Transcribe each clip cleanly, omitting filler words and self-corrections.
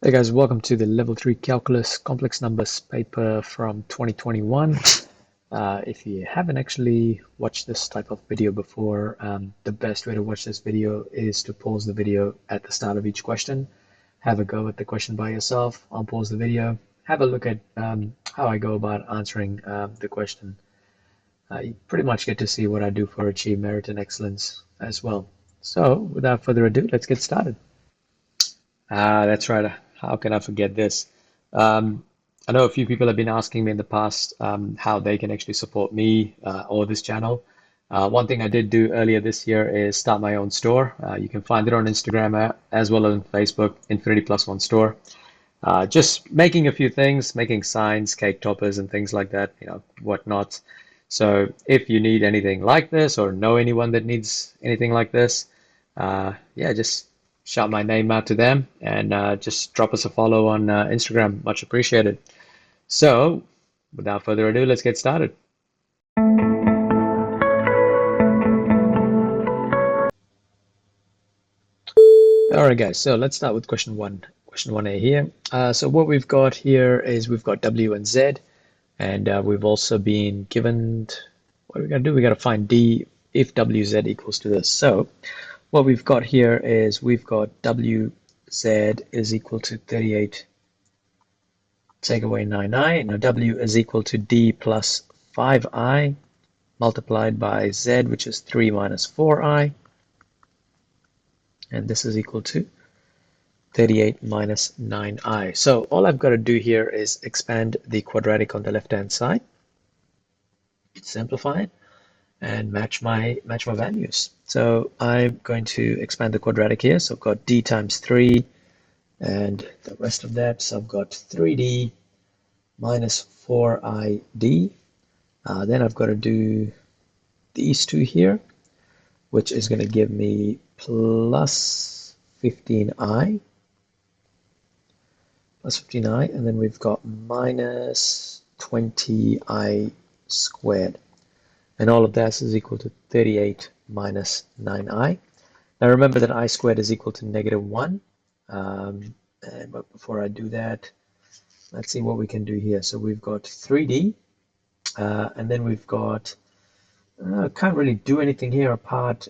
Hey guys, welcome to the Level 3 Calculus Complex Numbers paper from 2021. If you haven't actually watched this type of video before, the best way to watch this video is to pause the video at the start of each question. Have a go at the question by yourself. I'll pause the video. Have a look at how I go about answering the question. You pretty much get to see what I do for achieve merit and excellence as well. So without further ado, let's get started. That's right. How can I forget this? I know a few people have been asking me in the past how they can actually support me or this channel. One thing I did do earlier this year is start my own store. You can find it on Instagram as well as on Facebook, Infinity Plus One Store. Just making a few things, making signs, cake toppers, and things like that, whatnot. So if you need anything like this or know anyone that needs anything like this, yeah, just shout my name out to them and just drop us a follow on Instagram. Much appreciated. So without further ado, let's get started. All right, guys, so let's start with question 1A here. So what we've got here is we've got W and Z, and we've also been given, what are we going to do? We got to find D if WZ equals to this. So what we've got here is we've got WZ is equal to 38, take away 9i. Now W is equal to D plus 5i multiplied by Z, which is 3 minus 4i. And this is equal to 38 minus 9i. So all I've got to do here is expand the quadratic on the left-hand side, simplify it, and match my values. So I'm going to expand the quadratic here. So I've got D times 3 and the rest of that. So I've got 3D minus 4ID. Then I've got to do these two here, which is going to give me plus 15i, and then we've got minus 20i squared. And all of that is equal to 38 minus 9i. Now remember that I squared is equal to -1. But before I do that, let's see what we can do here. So we've got 3D, and then we've got, can't really do anything here apart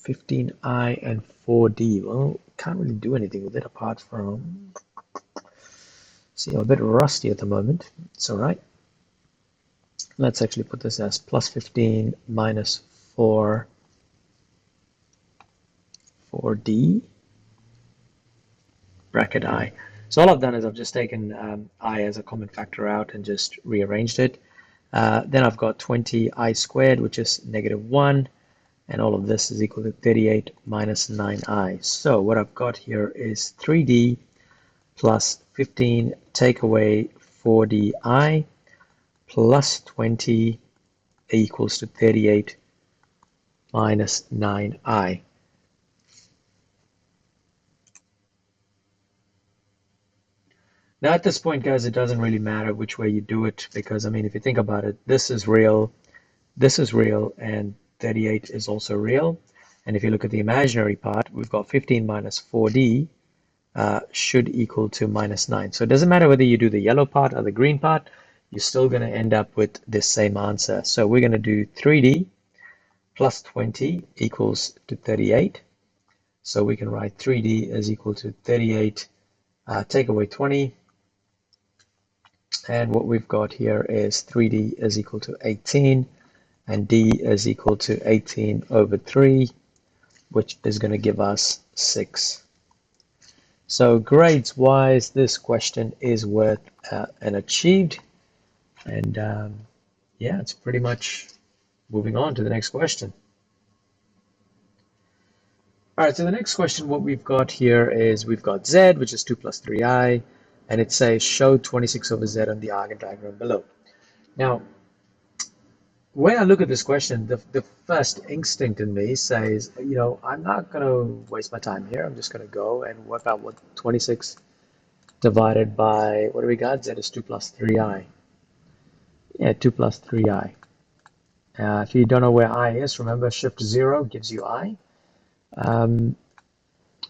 15i and 4D. Well, can't really do anything with it apart from, see, I'm a bit rusty at the moment. It's all right. Let's actually put this as plus 15 minus 4D bracket I. So all I've done is I've just taken I as a common factor out and just rearranged it. Then I've got 20i squared, which is -1, and all of this is equal to 38 minus 9i. So what I've got here is 3D plus 15 take away 4DI plus 20 equals to 38 minus 9i. Now at this point, guys, it doesn't really matter which way you do it, because I mean, if you think about it, this is real, and 38 is also real. And if you look at the imaginary part, we've got 15 minus 4D should equal to -9. So it doesn't matter whether you do the yellow part or the green part, you're still going to end up with this same answer. So we're going to do 3D plus 20 equals to 38. So we can write 3D is equal to 38, take away 20. And what we've got here is 3D is equal to 18, and D is equal to 18 over 3, which is going to give us 6. So grades wise, this question is worth an achieved. And yeah, it's pretty much moving on to the next question. All right, so the next question, what we've got here is we've got Z, which is 2 plus 3i, and it says show 26 over Z on the Argand diagram below. Now, when I look at this question, the first instinct in me says, I'm not going to waste my time here. I'm just going to go and work out what 26 divided by, what do we got? Z is 2 plus 3i. Yeah, 2 plus 3i. If you don't know where I is, remember shift 0 gives you I.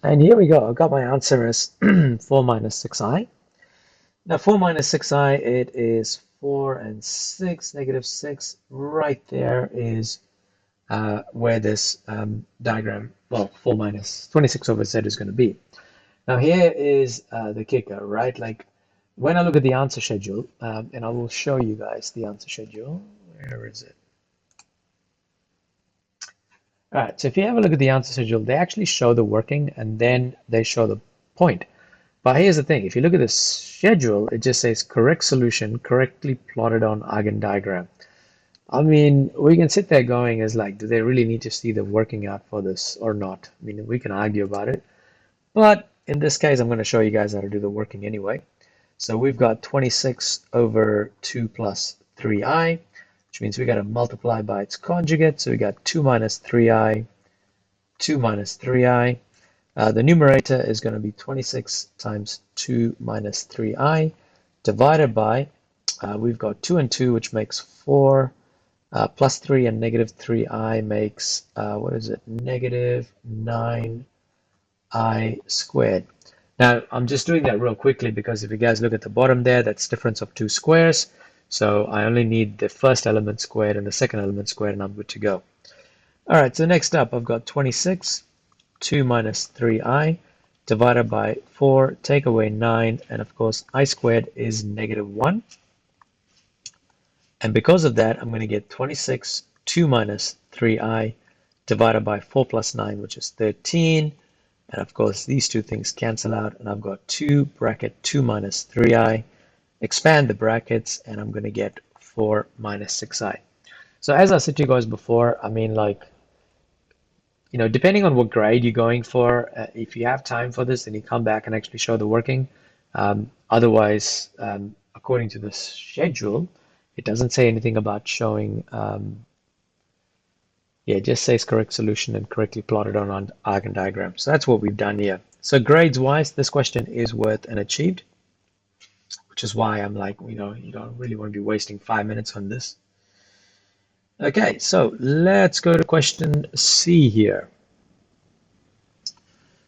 And here we go. I've got my answer as 4 minus 6i. Now 4 minus 6i, it is 4 and 6, negative 6. Right there is where this diagram, well, 4 minus 26 over z is going to be. Now here is the kicker, right? Like when I look at the answer schedule, and I will show you guys the answer schedule. Where is it? All right, so if you have a look at the answer schedule, they actually show the working and then they show the point. But here's the thing, if you look at the schedule, it just says correct solution, correctly plotted on Argand diagram. I mean, we can sit there going as like, do they really need to see the working out for this or not? I mean, we can argue about it. But in this case, I'm going to show you guys how to do the working anyway. So we've got 26 over 2 plus 3i, which means we got to multiply by its conjugate. So we got 2 minus 3i, 2 minus 3i. The numerator is going to be 26 times 2 minus 3i divided by, we've got 2 and 2, which makes 4, plus 3 and negative 3i makes, what is it, negative 9i squared. Now, I'm just doing that real quickly because if you guys look at the bottom there, that's difference of two squares. So I only need the first element squared and the second element squared, and I'm good to go. All right, so next up, I've got 26, 2 minus 3i, divided by 4, take away 9, and of course, I squared is negative 1. And because of that, I'm going to get 26, 2 minus 3i, divided by 4 plus 9, which is 13. And of course, these two things cancel out, and I've got 2 bracket 2 minus 3i. Expand the brackets, and I'm going to get 4 minus 6i. So as I said to you guys before, I mean, like, you know, depending on what grade you're going for, if you have time for this, then you come back and actually show the working. Otherwise, according to the schedule, it doesn't say anything about showing. Yeah, it just says correct solution and correctly plotted on Argand diagram. So that's what we've done here. So grades wise, this question is worth and achieved, which is why I'm like, you know, you don't really want to be wasting 5 minutes on this. Okay, so let's go to question C here.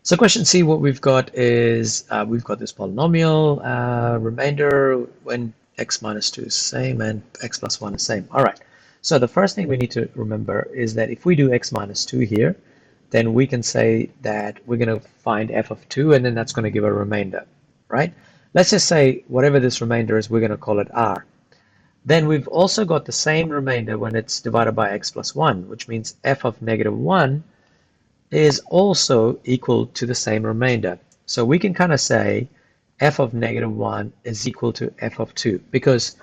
So question C, what we've got is, we've got this polynomial remainder when x minus 2 is same and x plus 1 is same. All right. So the first thing we need to remember is that if we do x minus 2 here, then we can say that we're going to find f of 2, and then that's going to give a remainder, right? Let's just say whatever this remainder is, we're going to call it r. Then we've also got the same remainder when it's divided by x plus 1, which means f of negative 1 is also equal to the same remainder. So we can kind of say f of negative 1 is equal to f of 2, because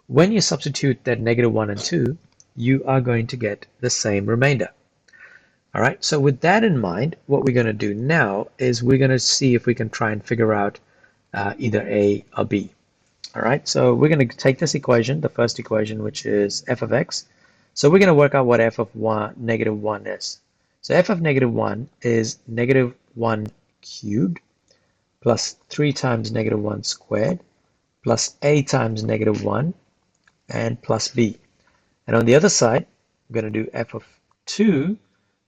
when you substitute that negative 1 and 2, you are going to get the same remainder. All right, so with that in mind, what we're going to do now is we're going to see if we can try and figure out either A or B. All right, so we're going to take this equation, the first equation, which is f of x. So we're going to work out what f of negative 1 is. So f of negative 1 is negative 1 cubed plus 3 times negative 1 squared plus a times negative 1 and plus b. And on the other side, we're going to do f of 2,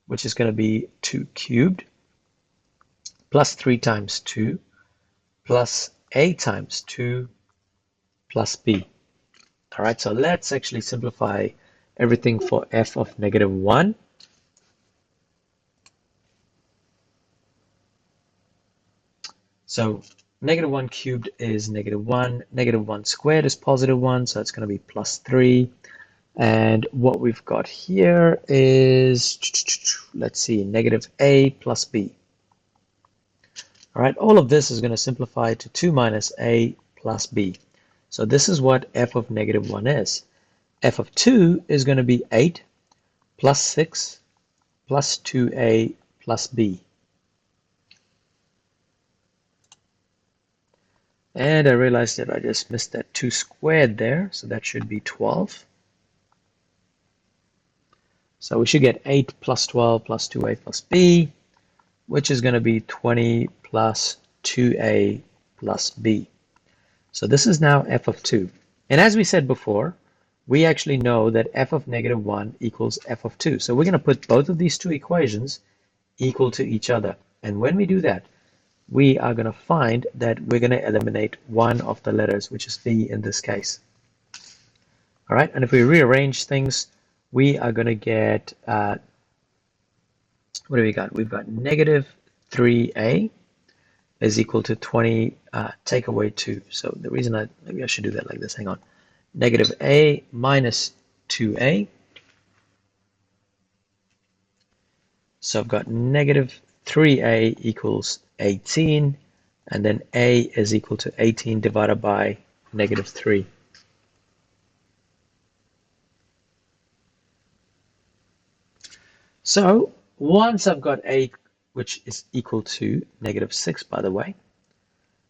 which is going to be 2 cubed plus 3 times 2 plus a times 2 plus b. All right, so let's actually simplify everything for f of negative 1. So negative 1 cubed is negative 1, negative 1 squared is positive 1, so it's going to be plus 3. And what we've got here is, let's see, negative a plus b. All right, all of this is going to simplify to 2 minus a plus b. So this is what f of negative 1 is. F of 2 is going to be 8 plus 6 plus 2a plus b. And I realized that I just missed that 2 squared there, so that should be 12. So we should get 8 plus 12 plus 2a plus b, which is going to be 20 plus 2a plus b. So this is now f of 2. And as we said before, we actually know that f of negative 1 equals f of 2. So we're going to put both of these two equations equal to each other. And when we do that, we are going to find that we're going to eliminate one of the letters, which is B in this case. All right, and if we rearrange things, we are going to get, what do we got? We've got negative 3a is equal to 20, take away 2. So the reason maybe I should do that like this, hang on. Negative a minus 2a. So I've got negative 3a equals 18, and then a is equal to 18 divided by negative 3. So once I've got a, which is equal to negative 6, by the way.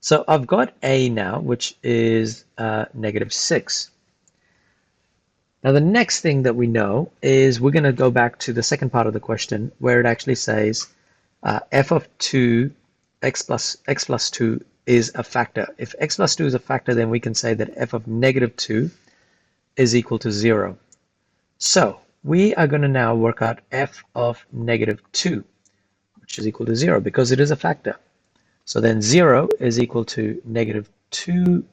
So I've got a now, which is negative 6. Now the next thing that we know is we're going to go back to the second part of the question where it actually says f of 2, x plus 2 is a factor. If x plus 2 is a factor, then we can say that f of negative 2 is equal to 0. So we are going to now work out f of negative 2, which is equal to 0 because it is a factor. So then 0 is equal to negative 2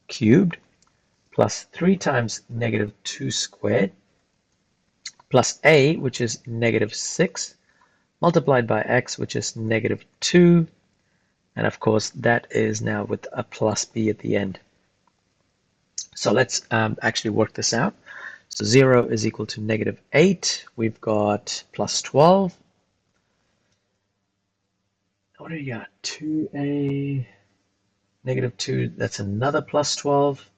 cubed plus 3 times negative 2 squared plus a, which is negative 6, multiplied by x, which is negative 2. And of course, that is now with a plus b at the end. So let's actually work this out. So 0 is equal to negative 8. We've got plus 12. What do you got? 2a, negative 2, that's another plus 12,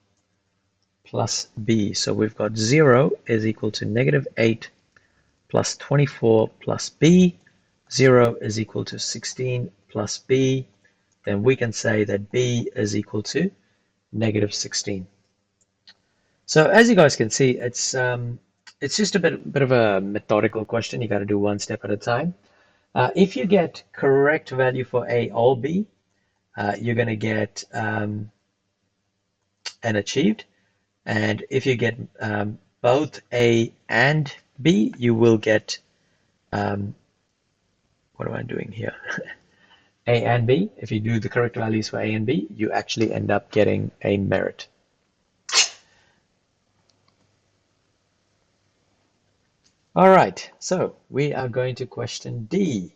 plus b. So we've got 0 is equal to negative 8 plus 24 plus b. 0 is equal to 16 plus b. Then we can say that b is equal to negative 16. So as you guys can see, it's just a bit of a methodical question. You got to do one step at a time. If you get correct value for a or b, you're going to get an achieved. And if you get both a and b, you will get, what am I doing here? A and b. If you do the correct values for a and b, you actually end up getting a merit. All right, so we are going to question D.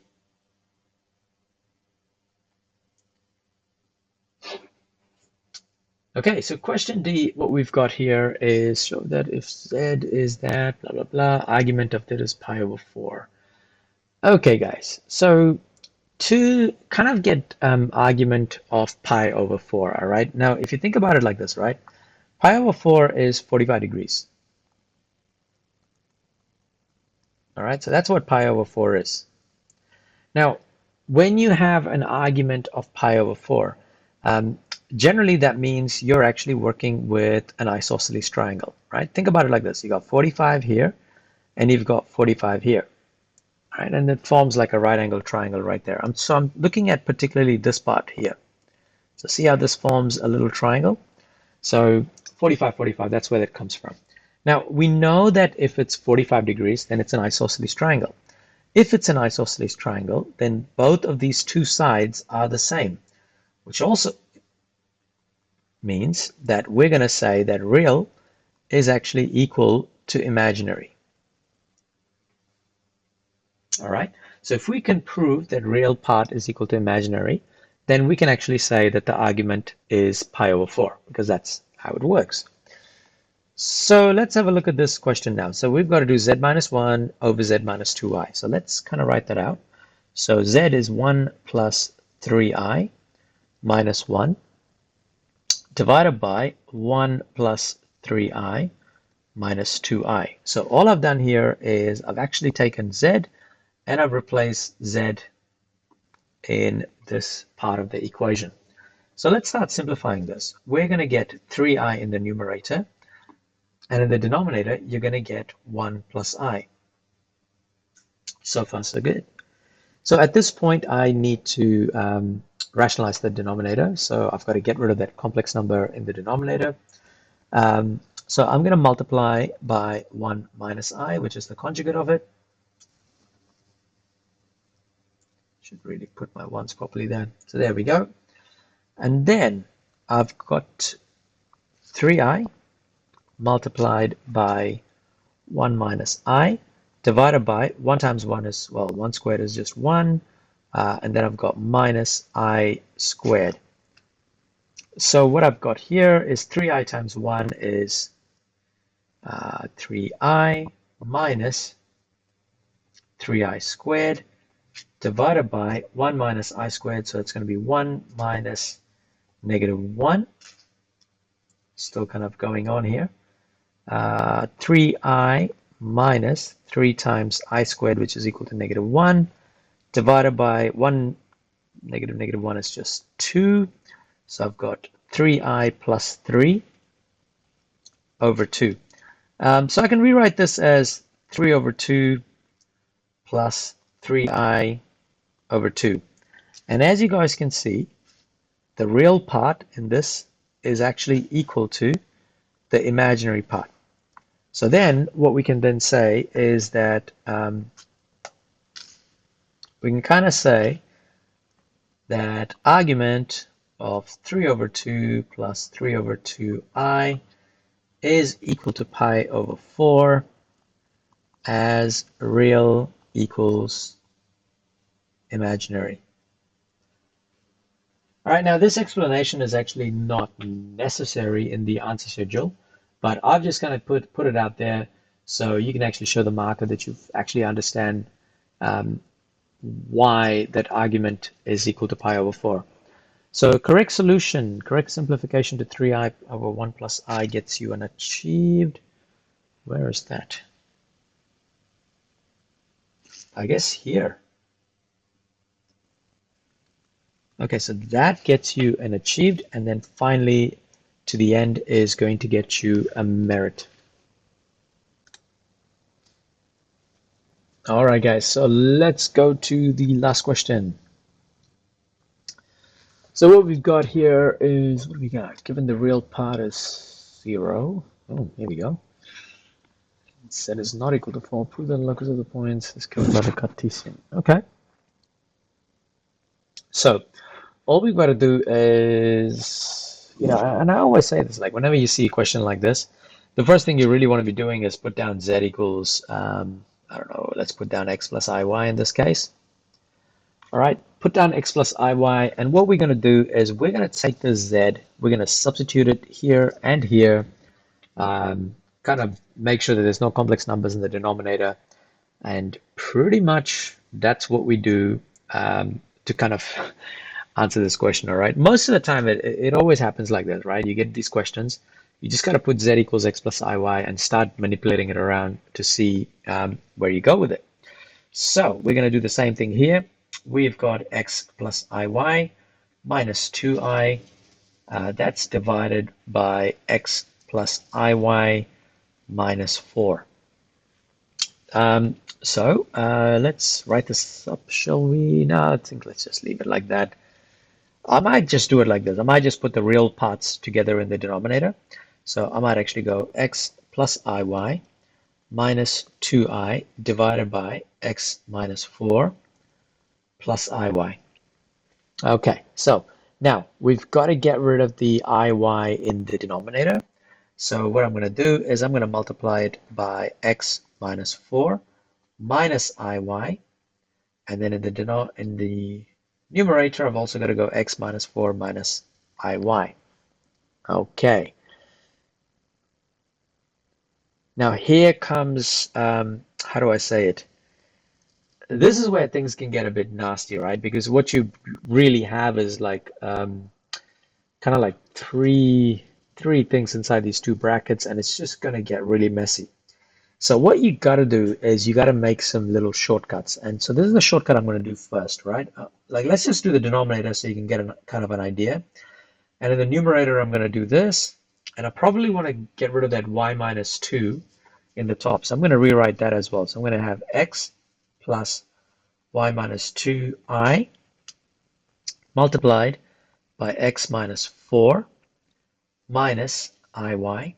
Okay, so question D, what we've got here is show that if Z is that, blah, blah, blah, argument of that is pi over 4. Okay, guys, so to kind of get argument of pi over 4, all right? Now, if you think about it like this, right? Pi over 4 is 45 degrees. All right, so that's what pi over 4 is. Now, when you have an argument of pi over 4, generally that means you're actually working with an isosceles triangle, right? Think about it like this. You got 45 here, and you've got 45 here, right? And it forms like a right angle triangle right there. So I'm looking at particularly this part here. So see how this forms a little triangle? So 45, 45, that's where that comes from. Now, we know that if it's 45 degrees, then it's an isosceles triangle. If it's an isosceles triangle, then both of these two sides are the same, which also means that we're going to say that real is actually equal to imaginary. All right, so if we can prove that real part is equal to imaginary, then we can actually say that the argument is pi over 4, because that's how it works. So let's have a look at this question now. So we've got to do z minus 1 over z minus 2i. So let's kind of write that out. So z is 1 plus 3i minus 1 divided by 1 plus 3i minus 2i. So all I've done here is I've actually taken z and I've replaced z in this part of the equation. So let's start simplifying this. We're going to get 3i in the numerator, and in the denominator, you're going to get 1 plus I. So far, so good. So at this point, I need to rationalize the denominator. So I've got to get rid of that complex number in the denominator. So I'm going to multiply by 1 minus I, which is the conjugate of it. Should really put my ones properly there. So there we go. And then I've got 3i multiplied by 1 minus I divided by 1 times 1 is, well, 1 squared is just 1. And then I've got minus I squared. So what I've got here is 3i times 1 is 3i minus 3i squared divided by 1 minus I squared. So it's going to be 1 minus -1. Still kind of going on here. 3i minus 3 times I squared, which is equal to -1, divided by 1, -1 is just 2. So I've got 3i plus 3 over 2. So I can rewrite this as 3 over 2 plus 3i over 2. And as you guys can see, the real part in this is actually equal to the imaginary part. So then what we can then say is that we can kind of say that argument of 3 over 2 plus 3 over 2i is equal to pi over 4 as real equals imaginary. All right, now this explanation is actually not necessary in the answer schedule, but I've just kind of put it out there so you can actually show the marker that you actually understand why that argument is equal to pi over 4. So correct solution, correct simplification to 3i over 1 plus I gets you an achieved, where is that? I guess here. Okay, so that gets you an achieved, and then finally to the end is going to get you a merit. All right, guys, so let's go to the last question. So what we've got here is, what do we got? Given the real part is 0. Oh, here we go. Z is not equal to 4. Prove that the locus of the points is given by the Cartesian. Okay. So all we've got to do is, and I always say this, like whenever you see a question like this, the first thing you really want to be doing is put down Z equals, I don't know, let's put down X plus IY in this case. All right, put down X plus IY, and what we're going to do is we're going to take this Z, we're going to substitute it here and here, kind of make sure that there's no complex numbers in the denominator, and pretty much that's what we do to kind of answer this question. All right, most of the time it always happens like this, right? You get these questions, you just got to put Z equals X plus IY and start manipulating it around to see where you go with it. So we're going to do the same thing here. We've got X plus IY minus 2I, that's divided by X plus IY minus 4. So let's write this up, shall we? No, I think let's just leave it like that. I might just do it like this. I might just put the real parts together in the denominator. So I might actually go X plus IY minus 2I divided by X minus 4 plus IY. Okay, so now we've got to get rid of the IY in the denominator. So what I'm going to do is I'm going to multiply it by X minus 4 minus IY, and then in the numerator I've also got to go X minus 4 minus IY. Okay. Now here comes, how do I say it? This is where things can get a bit nasty, right? Because what you really have is like kind of like three things inside these two brackets, and it's just going to get really messy. So what you got to do is you got to make some little shortcuts. And so this is the shortcut I'm going to do first, right? Like let's just do the denominator so you can get kind of an idea. And in the numerator, I'm going to do this. And I probably want to get rid of that y minus 2 in the top. So I'm going to rewrite that as well. So I'm going to have X plus y minus 2I multiplied by X minus 4 minus IY.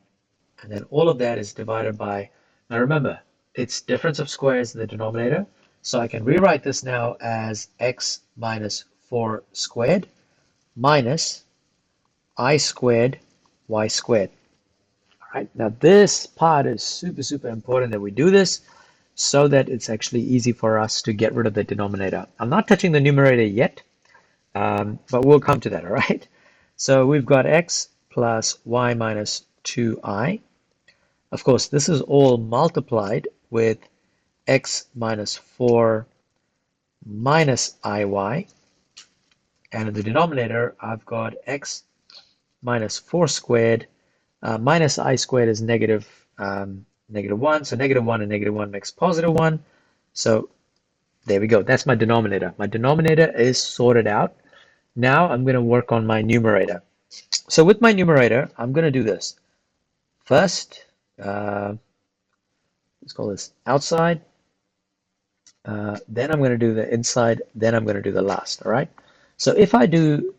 And then all of that is divided by, now remember, it's difference of squares in the denominator. So I can rewrite this now as x minus 4 squared minus I squared y squared. All right, now this part is super important that we do this so that it's actually easy for us to get rid of the denominator. I'm not touching the numerator yet, but we'll come to that, all right? So we've got x plus y minus 2i. Of course, this is all multiplied with x minus 4 minus iy. And in the denominator, I've got x minus 4 squared minus I squared is negative 1. So negative 1 and negative 1 makes positive 1. So there we go. That's my denominator. My denominator is sorted out. Now I'm going to work on my numerator. So with my numerator, I'm going to do this. First, let's call this outside. Then I'm going to do the inside. Then I'm going to do the last. All right. So if I do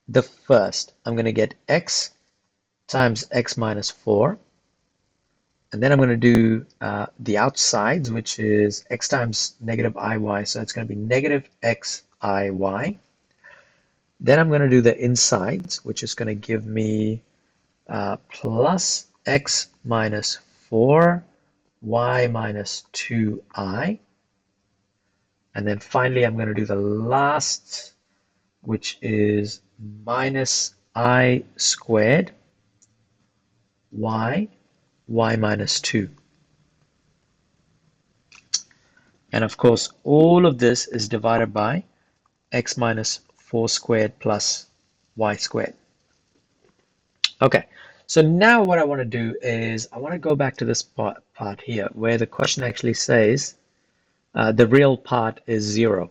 the first, I'm going to get x times x minus 4. And then I'm going to do the outsides, which is x times negative iy. So it's going to be negative xiy. Then I'm going to do the insides, which is going to give me plus x minus 4 y minus 2i. And then finally, I'm going to do the last, which is minus I squared y minus 2. And of course, all of this is divided by x minus 4 squared plus y squared. Okay, so now what I want to do is I want to go back to this part here where the question actually says the real part is 0.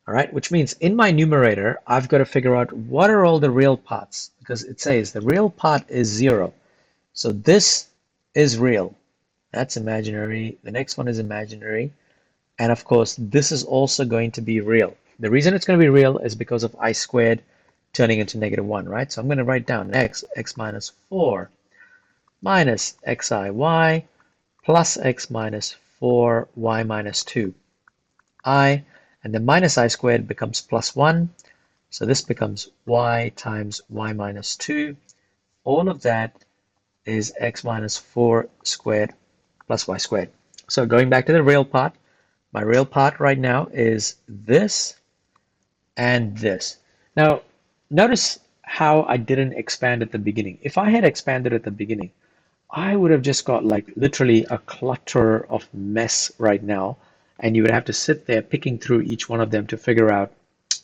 All right, which means in my numerator, I've got to figure out what are all the real parts, because it says the real part is 0. So this is real. That's imaginary. The next one is imaginary. And of course, this is also going to be real. The reason it's going to be real is because of I squared turning into negative 1, right? So I'm going to write down x minus 4 minus xiy plus x minus 4 y minus 2 I, and the minus I squared becomes plus 1. So this becomes y times y minus 2. All of that is x minus 4 squared plus y squared. So going back to the real part, my real part right now is this and this. Now, notice how I didn't expand at the beginning. If I had expanded at the beginning, I would have just got like literally a clutter of mess right now, and you would have to sit there picking through each one of them to figure out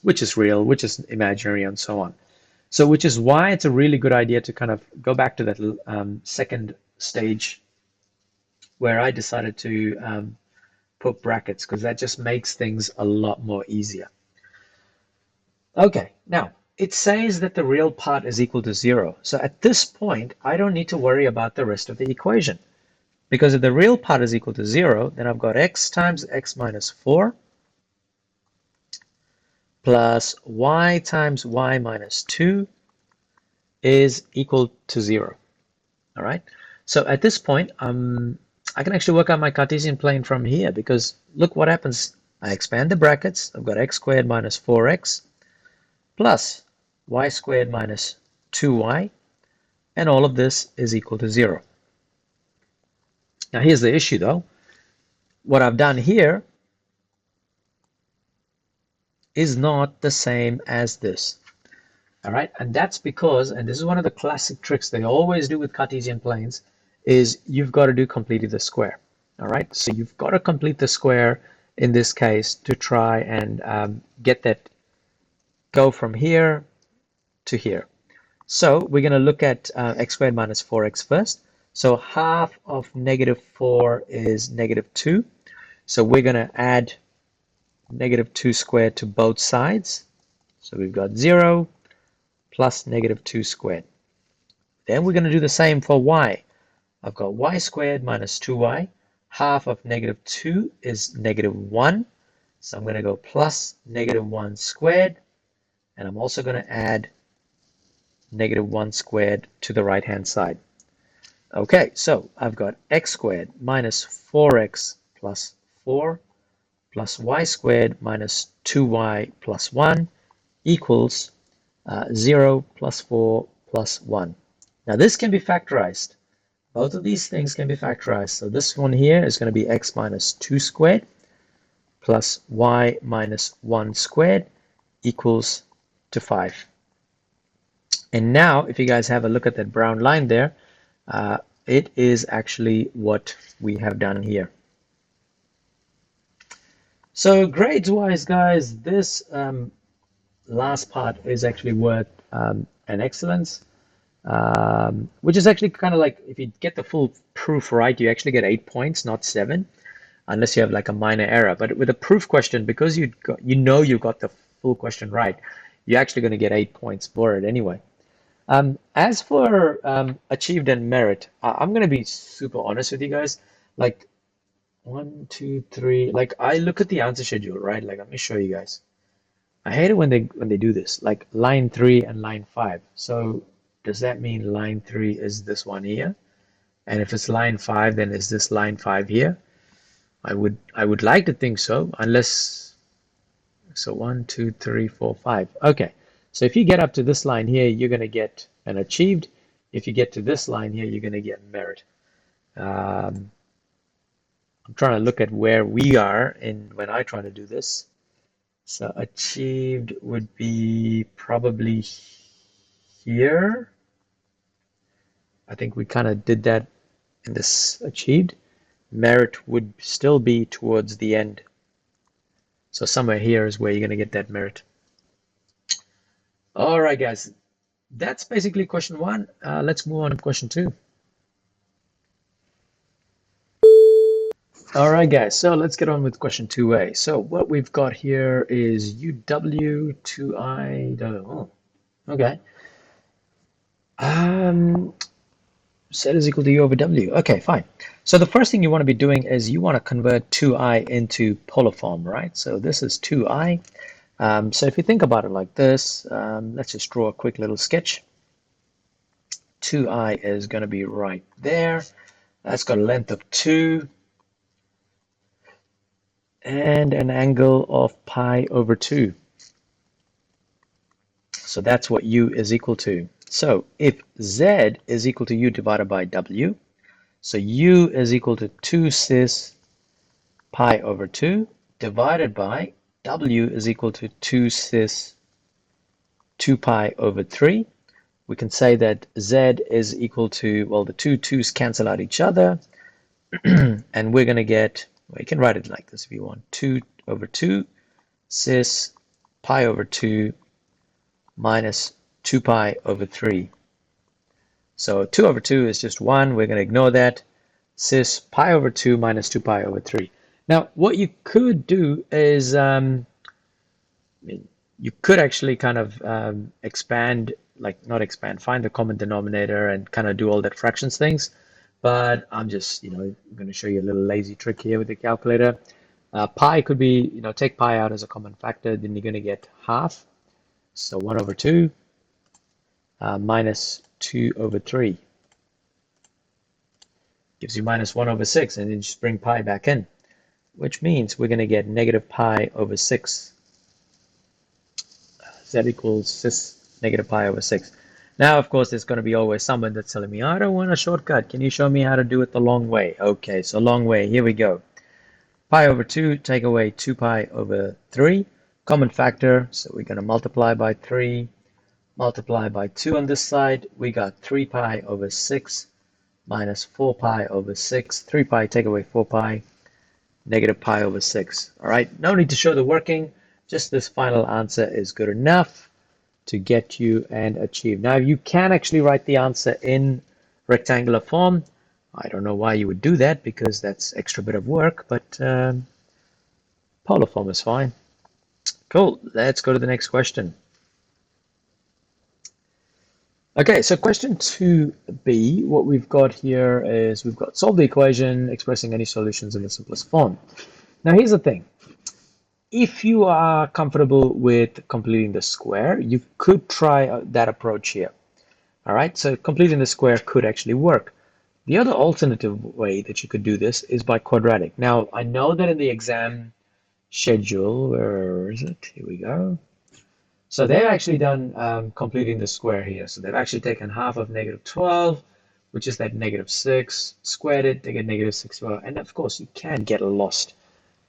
which is real, which is imaginary, and so on. So which is why it's a really good idea to kind of go back to that second stage where I decided to put brackets, because that just makes things a lot more easier. Okay, now it says that the real part is equal to 0. So at this point, I don't need to worry about the rest of the equation. Because if the real part is equal to 0, then I've got x times x minus 4 plus y times y minus 2 is equal to 0. All right. So at this point, I can actually work out my Cartesian plane from here, because look what happens. I expand the brackets. I've got x squared minus 4x plus y squared minus 2y, and all of this is equal to 0. Now here's the issue though. What I've done here is not the same as this. All right, and that's because, and this is one of the classic tricks they always do with Cartesian planes, is you've got to do completely the square. All right, so you've got to complete the square in this case to try and get that, go from here to here. So we're going to look at x squared minus 4x first. So half of negative 4 is negative 2. So we're going to add negative 2 squared to both sides. So we've got 0 plus negative 2 squared. Then we're going to do the same for y. I've got y squared minus 2y. Half of negative 2 is negative 1. So I'm going to go plus negative 1 squared. And I'm also going to add negative 1 squared to the right-hand side. Okay, so I've got x squared minus 4x plus 4 plus y squared minus 2y plus 1 equals 0 plus 4 plus 1. Now this can be factorized. Both of these things can be factorized. So this one here is going to be x minus 2 squared plus y minus 1 squared equals to 5. And now, if you guys have a look at that brown line there, it is actually what we have done here. So grades-wise, guys, this last part is actually worth an excellence, which is actually kind of like if you get the full proof right, you actually get 8 points, not 7, unless you have like a minor error. But with a proof question, because you know you got the full question right, you're actually going to get 8 points for it anyway. As for achieved and merit, I'm going to be super honest with you guys. Like 1, 2, 3. Like I look at the answer schedule, right? Like let me show you guys. I hate it when they do this, like line 3 and line 5. So does that mean line 3 is this one here? And if it's line 5, then is this line 5 here? I would like to think so, unless so 1, 2, 3, 4, 5. Okay. So if you get up to this line here, you're going to get an achieved. If you get to this line here, you're going to get merit. I'm trying to look at where we are when I try to do this. So achieved would be probably here. I think we kind of did that in this achieved. Merit would still be towards the end. So somewhere here is where you're going to get that merit. All right, guys. That's basically question 1. Let's move on to question 2. All right, guys, so let's get on with question 2a. So what we've got here is UW 2I. Oh, okay. Z is equal to U over W. Okay, fine. So the first thing you want to be doing is you want to convert 2I into polar form, right? So this is 2I. So if you think about it like this, let's just draw a quick little sketch. 2I is going to be right there. That's got a length of 2 and an angle of pi over 2. So that's what U is equal to. So if Z is equal to U divided by W, so U is equal to 2 cis pi over 2 divided by W is equal to 2 cis 2 pi over 3. We can say that Z is equal to, well, the two 2's cancel out each other, and we're going to get, well, you can write it like this if you want, 2 over 2 cis pi over 2 minus 2 pi over 3. So 2 over 2 is just 1. We're going to ignore that. Cis pi over 2 minus 2 pi over 3. Now, what you could do is you could actually kind of expand, like not expand, find the common denominator and kind of do all that fractions things. But I'm just, going to show you a little lazy trick here with the calculator. Pi could be, take pi out as a common factor, then you're going to get half. So 1 over 2 minus 2 over 3 gives you minus 1 over 6, and then just bring pi back in, which means we're going to get negative pi over 6. Z equals cis negative pi over 6. Now, of course, there's going to be always someone that's telling me, I don't want a shortcut. Can you show me how to do it the long way? Okay, so long way. Here we go. Pi over 2, take away 2 pi over 3. Common factor, so we're going to multiply by 3, multiply by 2 on this side. We got 3 pi over 6 minus 4 pi over 6. 3 pi, take away 4 pi, negative pi over 6. All right, no need to show the working. Just this final answer is good enough to get you and achieve. Now, you can actually write the answer in rectangular form. I don't know why you would do that, because that's extra bit of work, but polar form is fine. Cool, let's go to the next question. Okay, so question 2b, what we've got here is we've got solve the equation expressing any solutions in the simplest form. Now, here's the thing. If you are comfortable with completing the square, you could try that approach here. All right, so completing the square could actually work. The other alternative way that you could do this is by quadratic. Now, I know that in the exam, schedule. Where is it? Here we go. So they've actually done completing the square here. So they've actually taken half of -12, which is that -6, squared it, they get -64. And of course, you can get lost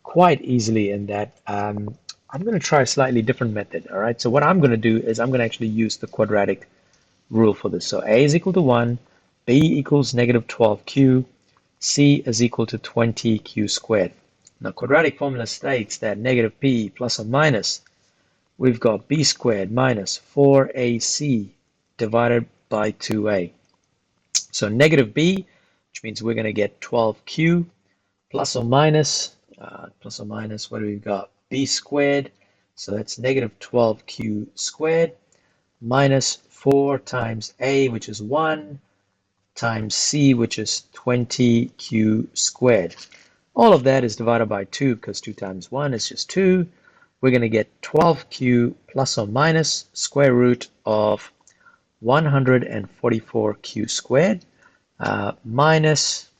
quite easily in that. I'm going to try a slightly different method. All right. So what I'm going to do is I'm going to actually use the quadratic rule for this. So A is equal to 1, B equals -12q, C is equal to 20q squared. Now, quadratic formula states that negative p plus or minus, we've got b squared minus 4ac divided by 2a. So negative b, which means we're going to get 12q plus or minus, what do we got? B squared. So that's -12q squared minus 4 times a, which is 1, times c, which is 20q squared. All of that is divided by 2 because 2 times 1 is just 2. We're going to get 12q plus or minus square root of 144q squared minus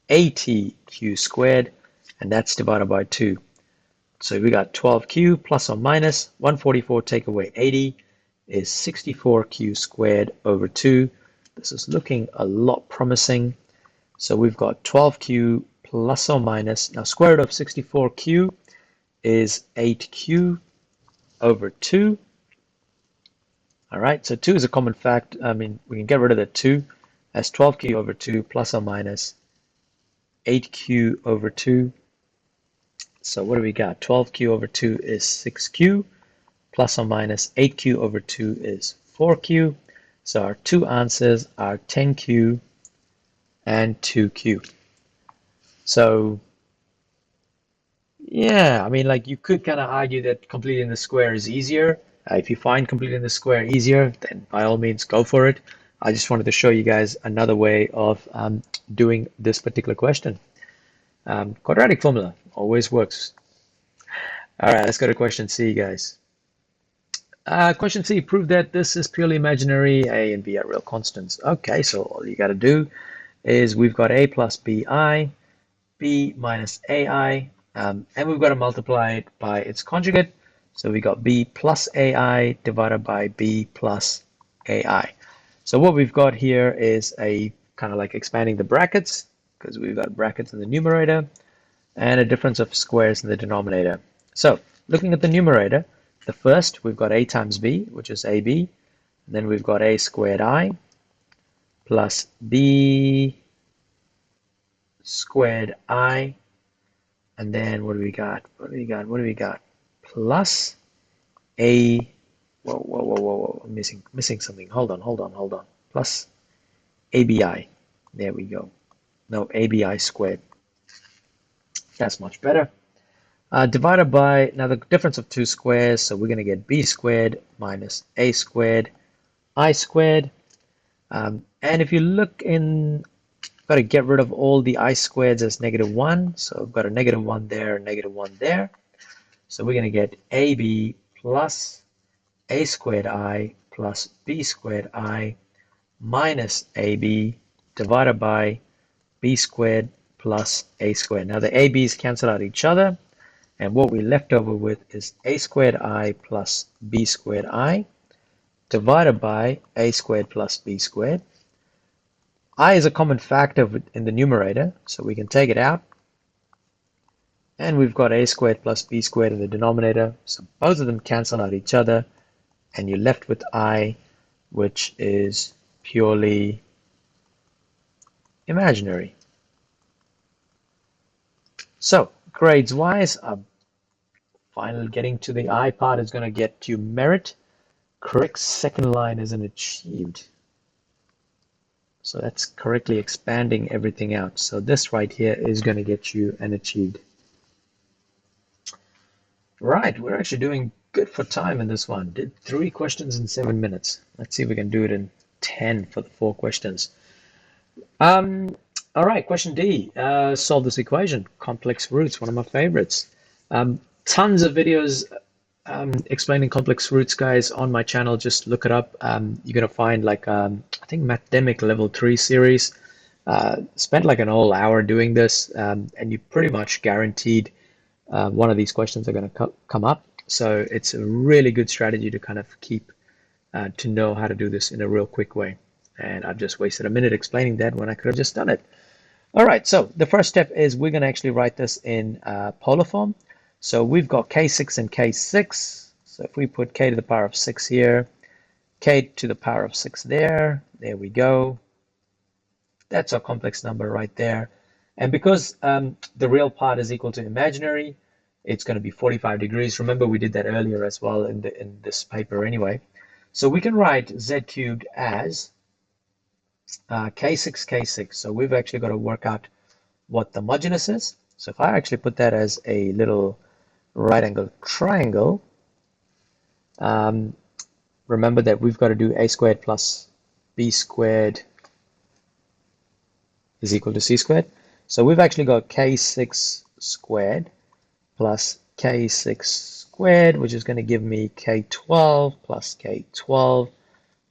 80q squared, and that's divided by 2. So we got 12q plus or minus 144 take away 80 is 64q squared over 2. This is looking a lot promising. So we've got 12q plus or minus, now square root of 64q is 8q over 2. All right, so 2 is a common fact. I mean, we can get rid of the 2 as 12q over 2 plus or minus 8q over 2. So what do we got? 12q over 2 is 6q, plus or minus 8q over 2 is 4q. So our two answers are 10q and 2q. So yeah, I mean, like you could kind of argue that completing the square is easier. If you find completing the square easier, then by all means go for it. I just wanted to show you guys another way of doing this particular question. Quadratic formula always works. All right, let's go to question C, guys. Question C, prove that this is purely imaginary, A and B are real constants. Okay, so all you got to do is we've got A plus BI, B minus AI, and we've got to multiply it by its conjugate. So we got B plus AI divided by B plus AI. So what we've got here is a kind of like expanding the brackets, because we've got brackets in the numerator and a difference of squares in the denominator. So looking at the numerator, the first we've got a times b, which is ab, and then we've got a squared I plus b squared I, and then what do we got? What do we got? What do we got? Plus a, whoa, I'm missing something. Hold on. Plus abi. There we go. No, abi squared. That's much better. Divided by, now the difference of two squares, so we're going to get b squared minus a squared I squared. And if you look in, got to get rid of all the I squareds as -1. So I've got a -1 there, a -1 there. So we're going to get ab plus a squared I plus b squared I minus ab divided by b squared plus a squared. Now the ab's cancel out each other, and what we're left over with is a squared I plus b squared I divided by a squared plus b squared. I is a common factor in the numerator, so we can take it out. And we've got a squared plus b squared in the denominator, so both of them cancel out each other, and you're left with I, which is purely imaginary. So grades wise, finally getting to the I part is going to get you merit. Correct second line isn't achieved. So that's correctly expanding everything out. So this right here is going to get you an achieved. Right, we're actually doing good for time in this one. Did 3 questions in 7 minutes. Let's see if we can do it in 10 for the 4 questions. All right, question D. Solve this equation. Complex roots, one of my favorites. Tons of videos explaining complex roots, guys, on my channel. Just look it up. You're gonna find like I think Mathemic Level 3 series. Spent like an whole hour doing this, and you pretty much guaranteed one of these questions are going to come up. So it's a really good strategy to kind of keep, to know how to do this in a real quick way. And I've just wasted a minute explaining that when I could have just done it. All right, so the first step is we're going to actually write this in polar form. So we've got k6 and k6. So if we put k to the power of 6 here, k to the power of 6 there we go. That's our complex number right there. And because the real part is equal to imaginary, it's going to be 45 degrees. Remember, we did that earlier as well in this paper anyway. So we can write z cubed as k6, k6. So we've actually got to work out what the modulus is. So if I actually put that as a little right angle triangle, remember that we've got to do a squared plus b squared is equal to c squared. So we've actually got k6 squared plus k6 squared, which is going to give me k12 plus k12,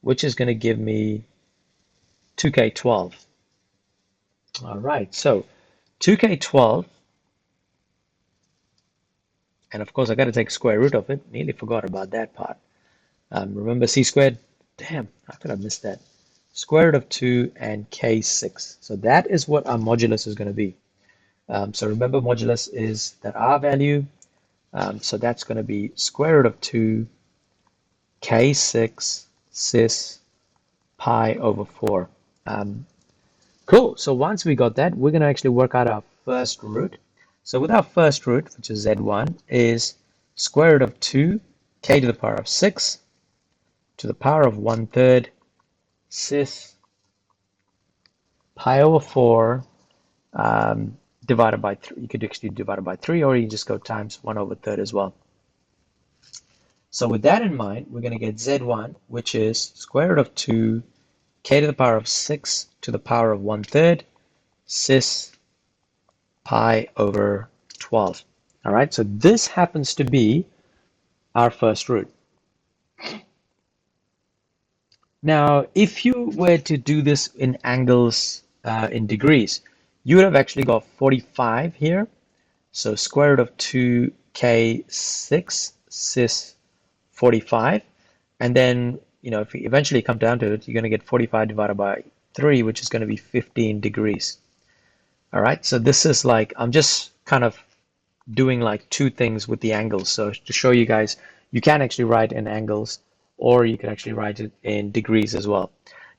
which is going to give me 2k12. All right, so 2k12, and of course I got to take square root of it. Nearly forgot about that part. Remember c squared? Damn, how could I miss that? Square root of 2 and k6. So that is what our modulus is going to be. So remember, modulus is that r value. So that's going to be square root of 2 k6 cis pi over 4. Cool. So once we got that, we're going to actually work out our first root. So with our first root, which is z1, is square root of 2 k to the power of 6 to the power of 1/3 cis pi over 4 divided by 3. You could actually divide it by 3, or you just go times 1/3 as well. So with that in mind, we're going to get z1, which is square root of 2 k to the power of 6 to the power of 1/3 cis pi over 12. All right, so this happens to be our first root. Now, if you were to do this in angles, in degrees, you would have actually got 45 here. So square root of 2k6 cis 45. And then, if you eventually come down to it, you're going to get 45 divided by 3, which is going to be 15 degrees. All right, so this is like, I'm just kind of doing like two things with the angles. So to show you guys, you can actually write in angles, or you can actually write it in degrees as well.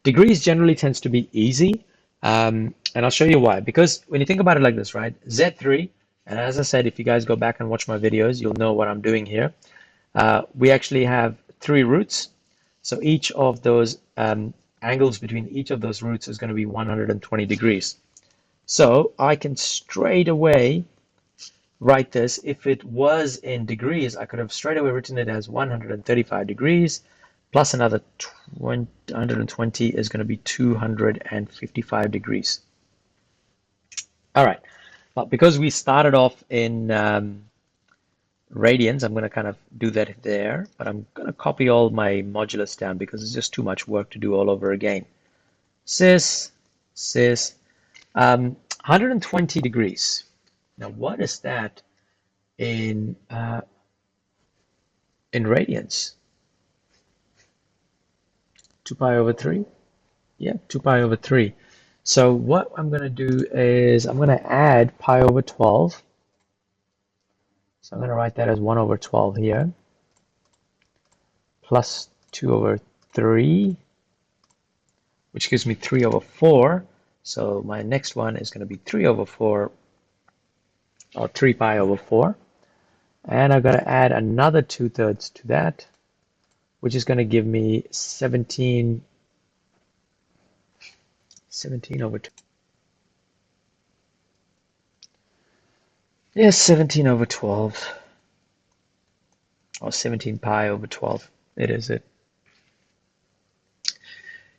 Degrees generally tends to be easy, and I'll show you why. Because when you think about it like this, right, Z3, and as I said, if you guys go back and watch my videos, you'll know what I'm doing here. We actually have 3 roots, so each of those angles between each of those roots is going to be 120 degrees. So I can straight away write this. If it was in degrees, I could have straight away written it as 135 degrees plus another 120 is going to be 255 degrees. All right, but because we started off in radians, I'm going to kind of do that there, but I'm going to copy all my modulus down because it's just too much work to do all over again. Cis, 120 degrees. Now, what is that in radians? 2 pi over 3? Yeah, 2 pi over 3. So what I'm going to do is I'm going to add pi over 12. So I'm going to write that as 1 over 12 here, plus 2 over 3, which gives me 3 over 4. So my next one is going to be 3 over 4, or 3 pi over 4. And I'm going to add another 2/3 to that, which is going to give me 17 over 2. Yes, 17 over 12. Or 17 pi over 12. It is it.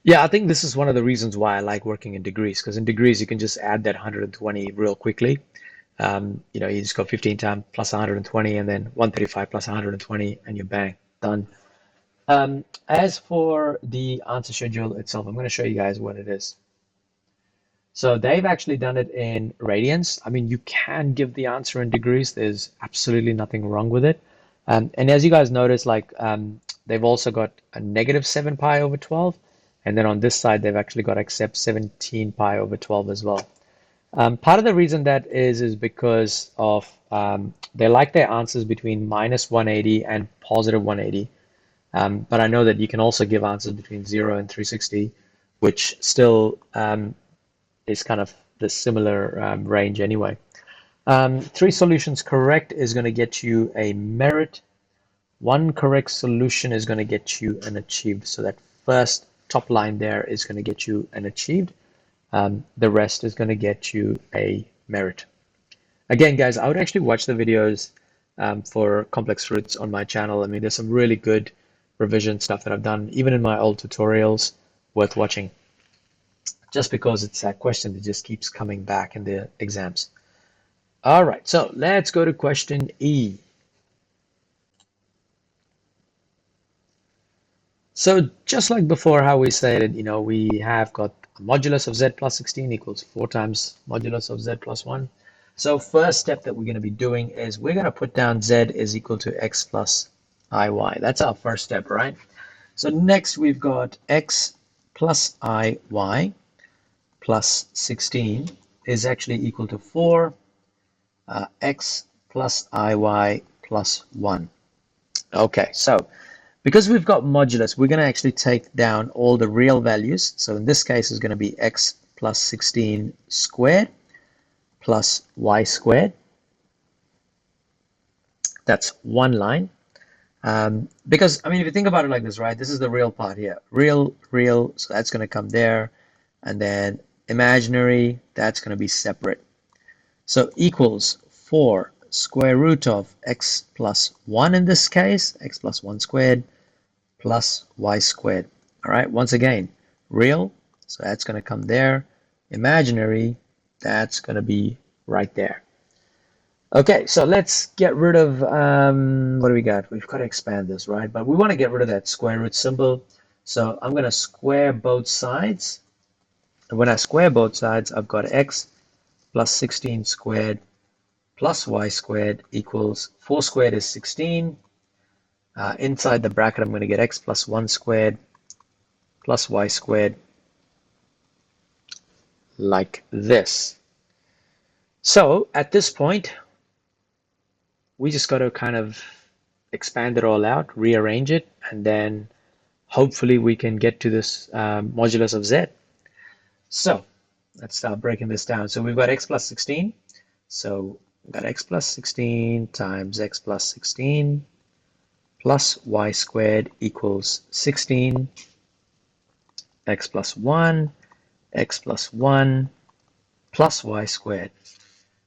Yeah, I think this is one of the reasons why I like working in degrees, because in degrees you can just add that 120 real quickly. You just go 15 times plus 120 and then 135 plus 120 and you're bang, done. As for the answer schedule itself, I'm going to show you guys what it is. So they've actually done it in radians. I mean, you can give the answer in degrees. There's absolutely nothing wrong with it. And as you guys notice, like they've also got a negative 7 pi over 12. And then on this side, they've actually got accept 17 pi over 12 as well. Part of the reason that is because of they like their answers between minus 180 and positive 180. But I know that you can also give answers between 0 and 360, which still is kind of the similar range anyway. Three solutions correct is going to get you a merit. One correct solution is going to get you an achieved. So that first top line there is going to get you an achieved. The rest is going to get you a merit. Again, guys, I would actually watch the videos for complex roots on my channel. I mean, there's some really good revision stuff that I've done, even in my old tutorials, worth watching. Just because it's that question that just keeps coming back in the exams. All right, so let's go to question E. So just like before, how we said, we have got a modulus of z plus 16 equals 4 times modulus of z plus 1. So first step that we're going to be doing is we're going to put down z is equal to x plus iy. That's our first step, right? So next we've got x plus iy plus 16 is actually equal to 4 x plus iy plus 1. Okay, so because we've got modulus, we're going to actually take down all the real values. So in this case, it's going to be x plus 16 squared plus y squared. That's one line. Because, I mean, if you think about it like this, right, this is the real part here. Real, so that's going to come there. And then imaginary, that's going to be separate. So equals 4 square root of x plus 1 in this case, x plus 1 squared plus y squared. All right, once again, real, so that's going to come there. Imaginary, that's going to be right there. Okay, so let's get rid of, what do we got? We've got to expand this, right? But we want to get rid of that square root symbol. So I'm going to square both sides. And when I square both sides, I've got x plus 16 squared plus y squared equals 4 squared is 16. Inside the bracket, I'm going to get x plus 1 squared plus y squared like this. So at this point, we just got to kind of expand it all out, rearrange it, and then hopefully we can get to this modulus of z. So let's start breaking this down. So we've got x plus 16. So we've got x plus 16 times x plus 16 plus y squared equals 16, x plus 1 plus y squared.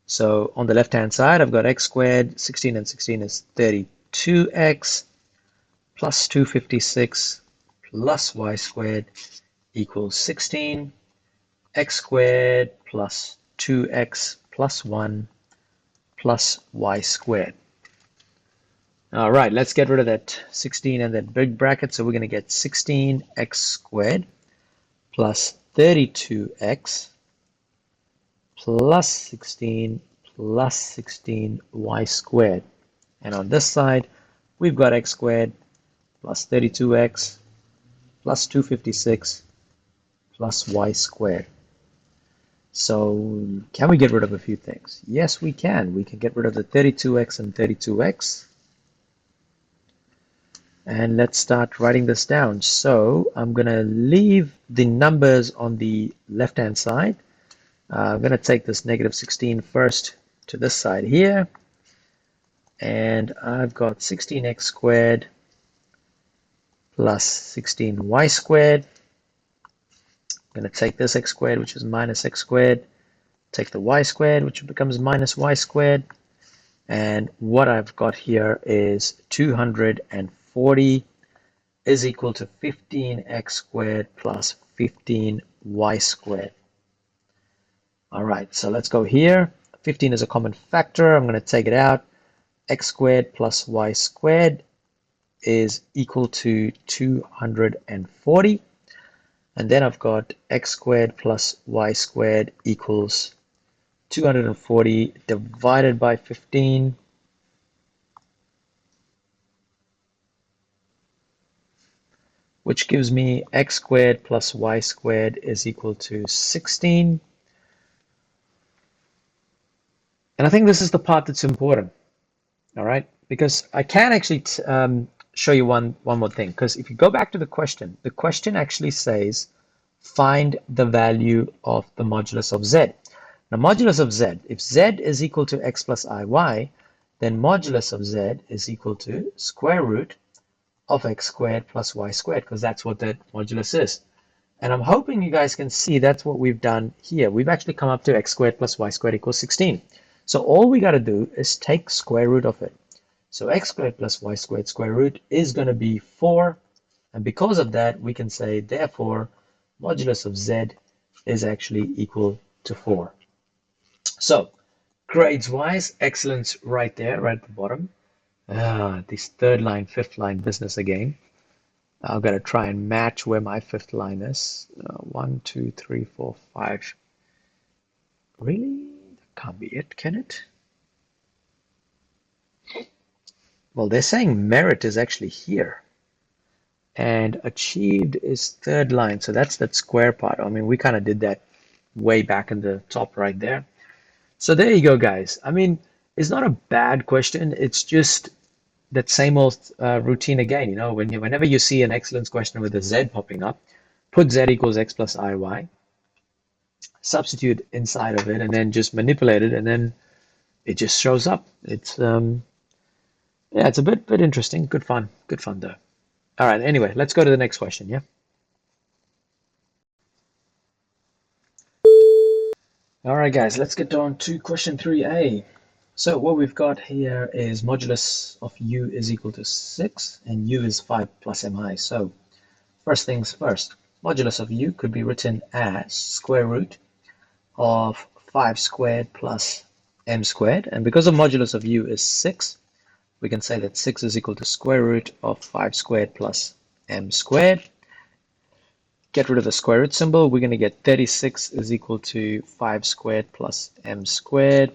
So on the left-hand side, I've got x squared, 16 and 16 is 32x, plus 256 plus y squared equals 16, x squared plus 2x plus 1 plus y squared. All right, let's get rid of that 16 and that big bracket. So we're going to get 16x squared plus 32x plus 16 y squared. And on this side, we've got x squared plus 32x plus 256 plus y squared. So can we get rid of a few things? Yes, we can. We can get rid of the 32x and 32x. And let's start writing this down. So I'm going to leave the numbers on the left-hand side. I'm going to take this negative 16 first to this side here. And I've got 16x squared plus 16y squared. I'm going to take this x squared, which is minus x squared. Take the y squared, which becomes minus y squared. And what I've got here is 240 is equal to 15x squared plus 15y squared. All right, so let's go here. 15 is a common factor. I'm going to take it out. X squared plus y squared is equal to 240. And then I've got x squared plus y squared equals 240 divided by 15. Which gives me x squared plus y squared is equal to 16. And I think this is the part that's important, all right? Because I can actually show you one more thing. Because if you go back to the question actually says, find the value of the modulus of z. Now, modulus of z, if z is equal to x plus iy, then modulus of z is equal to square root of x squared plus y squared, because that's what that modulus is. And I'm hoping you guys can see that's what we've done here. We've actually come up to x squared plus y squared equals 16. So all we got to do is take square root of it. So x squared plus y squared square root is going to be 4. And because of that, we can say, therefore, modulus of z is actually equal to 4. So grades-wise, excellence right there, right at the bottom. This third line, fifth line business again. I've got to try and match where my fifth line is. 1, 2, 3, 4, 5. Really? That can't be it, can it? Well, they're saying merit is actually here. And achieved is third line. So that's that square part. I mean, we kind of did that way back in the top right there. So there you go, guys. I mean, it's not a bad question. It's just that same old routine again. You know, whenever you see an excellence question with a z popping up, put z equals x plus iy, substitute inside of it, and then just manipulate it, and then it just shows up. It's yeah, it's a bit interesting. Good fun though. All right. Anyway, let's go to the next question. Yeah. All right, guys. Let's get on to question 3a. So what we've got here is modulus of u is equal to 6, and u is 5 plus mi. So first things first, modulus of u could be written as square root of 5 squared plus m squared. And because the modulus of u is 6, we can say that 6 is equal to square root of 5 squared plus m squared. Get rid of the square root symbol. We're going to get 36 is equal to 5 squared plus m squared.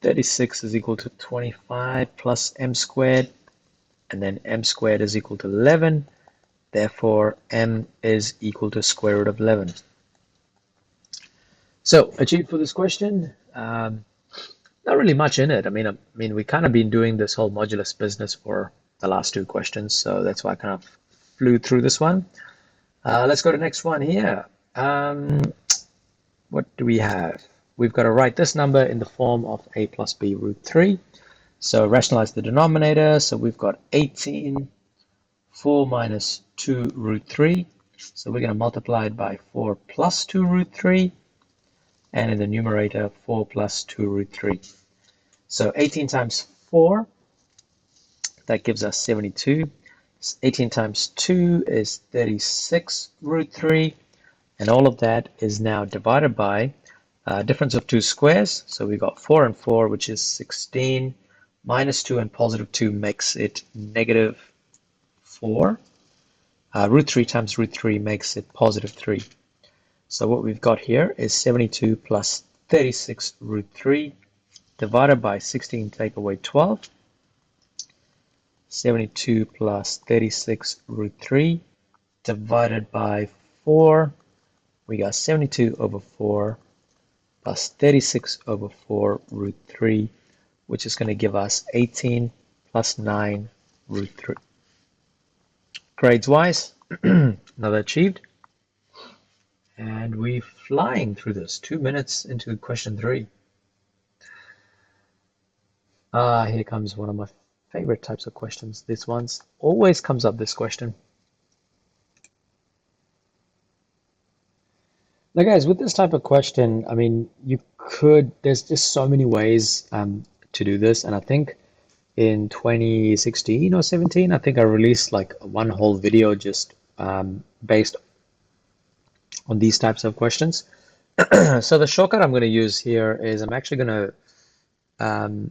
36 is equal to 25 plus m squared. And then m squared is equal to 11. Therefore, m is equal to square root of 11. So, achieved for this question. Not really much in it. I mean, we kind of been doing this whole modulus business for the last two questions, so that's why I kind of flew through this one. Let's go to the next one here. What do we have? We've got to write this number in the form of a plus b root 3. So rationalize the denominator. So we've got 18, 4 minus 2 root 3. So we're going to multiply it by 4 plus 2 root 3. And in the numerator, 4 plus 2 root 3. So 18 times 4, that gives us 72. 18 times 2 is 36 root 3. And all of that is now divided by difference of two squares. So we've got 4 and 4, which is 16. Minus 2 and positive 2 makes it negative 4. Root 3 times root 3 makes it positive 3. So what we've got here is 72 plus 36 root 3 divided by 16, take away 12. 72 plus 36 root 3 divided by 4. We got 72 over 4 plus 36 over 4 root 3, which is going to give us 18 plus 9 root 3. Grades-wise, another achieved. And we're flying through this. 2 minutes into question 3. Here comes one of my favorite types of questions. This one's always comes up, this question. Now, guys, with this type of question, I mean, there's just so many ways to do this. And I think in 2016 or 17, I think I released like one whole video just based on these types of questions. So the shortcut I'm going to use here is I'm actually going to, I'm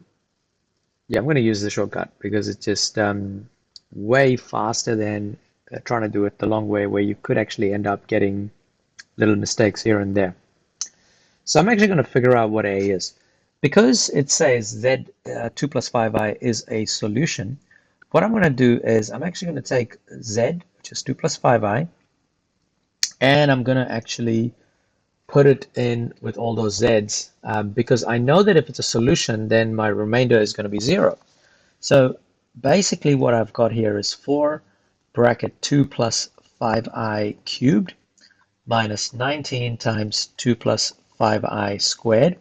going to use the shortcut because it's just way faster than trying to do it the long way, where you could actually end up getting little mistakes here and there. So I'm actually going to figure out what A is. Because it says Z 2 plus 5i is a solution, what I'm going to do is I'm actually going to take Z, which is 2 plus 5i, and I'm going to actually put it in with all those Z's, because I know that if it's a solution, then my remainder is going to be 0. So basically what I've got here is 4 bracket 2 plus 5i cubed minus 19 times 2 plus 5i squared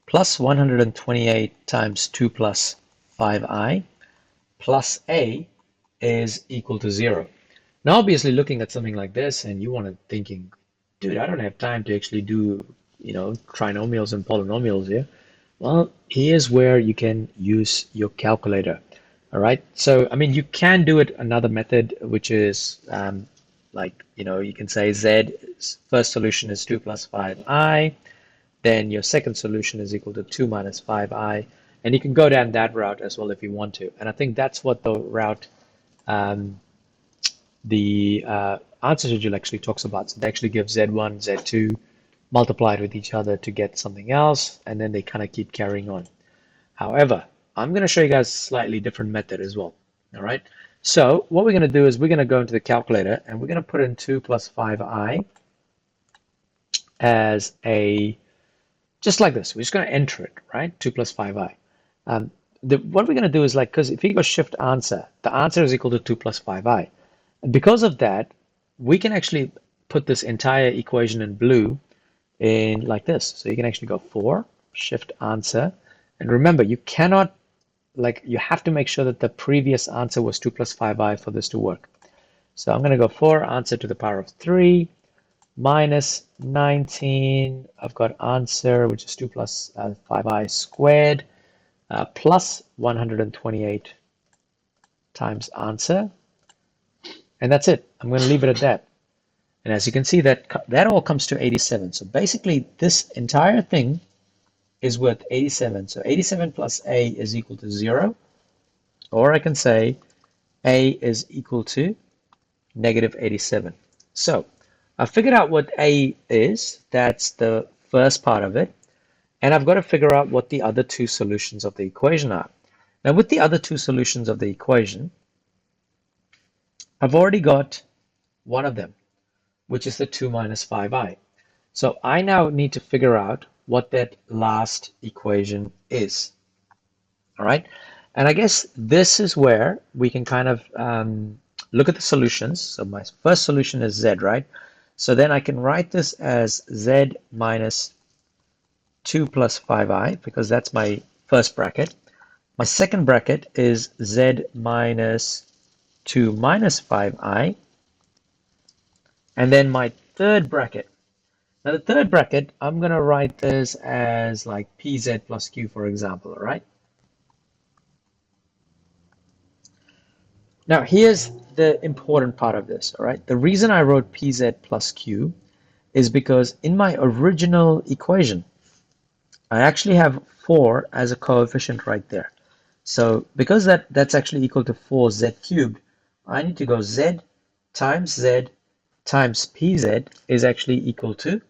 plus 128 times 2 plus 5i plus a is equal to 0. Now, obviously, looking at something like this, and you want to thinking, dude, I don't have time to actually do, trinomials and polynomials here. Well, here's where you can use your calculator. All right. So, I mean, you can do it another method, which is you can say Z's first solution is 2 plus 5i. Then your second solution is equal to 2 minus 5i. And you can go down that route as well if you want to. And I think that's what the route, the answer schedule actually talks about. So they actually give Z1, Z2, multiplied with each other to get something else, and then they kind of keep carrying on. However, I'm going to show you guys a slightly different method as well. All right. So what we're going to do is we're going to go into the calculator and we're going to put in 2 plus 5i as a, just like this. We're just going to enter it, right? 2 plus 5i. What we're going to do is because if you go shift answer, the answer is equal to 2 plus 5i. And because of that, we can actually put this entire equation in blue in like this. So you can actually go 4, shift answer. And remember, you cannot, you have to make sure that the previous answer was 2 plus 5i for this to work. So I'm going to go 4, answer to the power of 3, minus 19. I've got answer, which is 2 plus 5i squared, plus 128 times answer. And that's it. I'm going to leave it at that. And as you can see, that all comes to 87. So basically, this entire thing is worth 87. So 87 plus a is equal to 0. Or I can say a is equal to negative 87. So I figured out what a is. That's the first part of it. And I've got to figure out what the other two solutions of the equation are. Now, with the other two solutions of the equation, I've already got one of them, which is the 2 minus 5i. So I now need to figure out what that last equation is. All right. And I guess this is where we can kind of look at the solutions. So my first solution is z, right? So then I can write this as z minus 2 plus 5i, because that's my first bracket. My second bracket is z minus 2 minus 5i. And then my third bracket. Now the third bracket, I'm going to write this as like pz plus q, for example, all right? Now here's the important part of this, all right? The reason I wrote pz plus q is because in my original equation, I actually have 4 as a coefficient right there. So because that's actually equal to 4z cubed, I need to go z times pz is actually equal to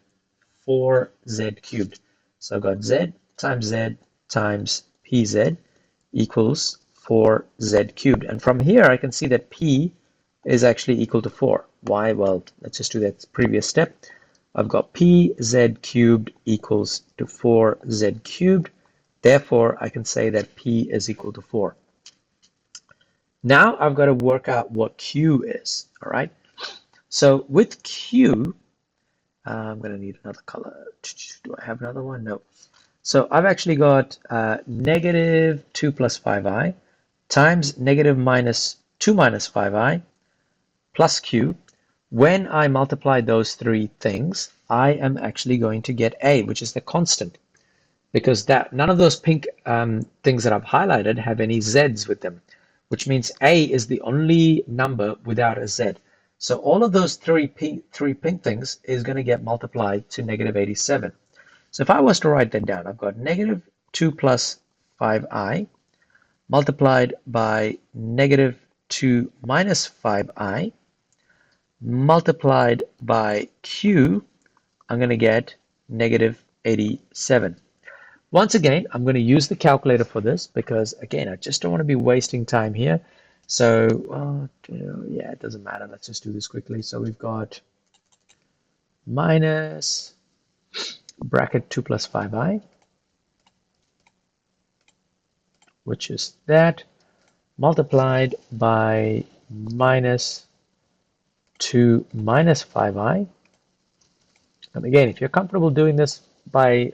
4z cubed. So I've got z times pz equals 4z cubed. And from here, I can see that p is actually equal to 4. Why? Well, let's just do that previous step. I've got pz cubed equals to 4z cubed. Therefore, I can say that p is equal to 4. Now I've got to work out what q is, all right? So with q, I'm going to need another color. Do I have another one? No. So I've actually got negative 2 plus 5i times negative minus 2 minus 5i plus q. When I multiply those three things, I am actually going to get a, which is the constant, because none of those pink things that I've highlighted have any z's with them, which means a is the only number without a z. So all of those three pink things is going to get multiplied to negative 87. So if I was to write that down, I've got negative 2 plus 5i multiplied by negative 2 minus 5i multiplied by q, I'm going to get negative 87. Once again, I'm going to use the calculator for this because, again, I just don't want to be wasting time here. So, yeah, it doesn't matter. Let's just do this quickly. So we've got minus bracket 2 plus 5i, which is that, multiplied by minus 2 minus 5i. And again, if you're comfortable doing this by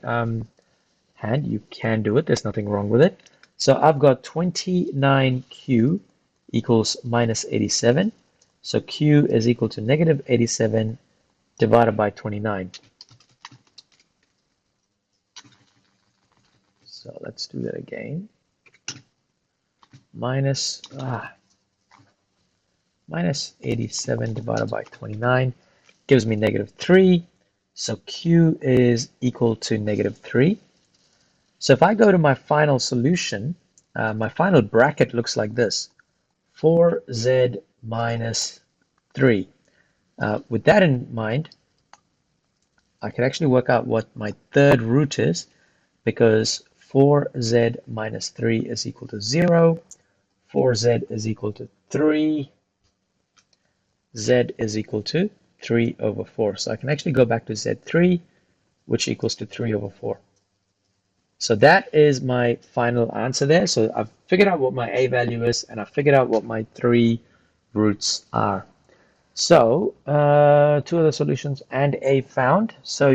hand, you can do it. There's nothing wrong with it. So I've got 29q equals minus 87. So q is equal to negative 87 divided by 29. So let's do that again. Minus 87 divided by 29 gives me negative 3. So q is equal to negative 3. So if I go to my final solution, my final bracket looks like this: 4z minus 3. With that in mind, I can actually work out what my third root is, because 4z minus 3 is equal to 0, 4z is equal to 3, z is equal to 3 over 4. So I can actually go back to z3, which equals to 3 over 4. So that is my final answer there. So I've figured out what my a value is, and I've figured out what my 3 roots are. So 2 other solutions and a found. So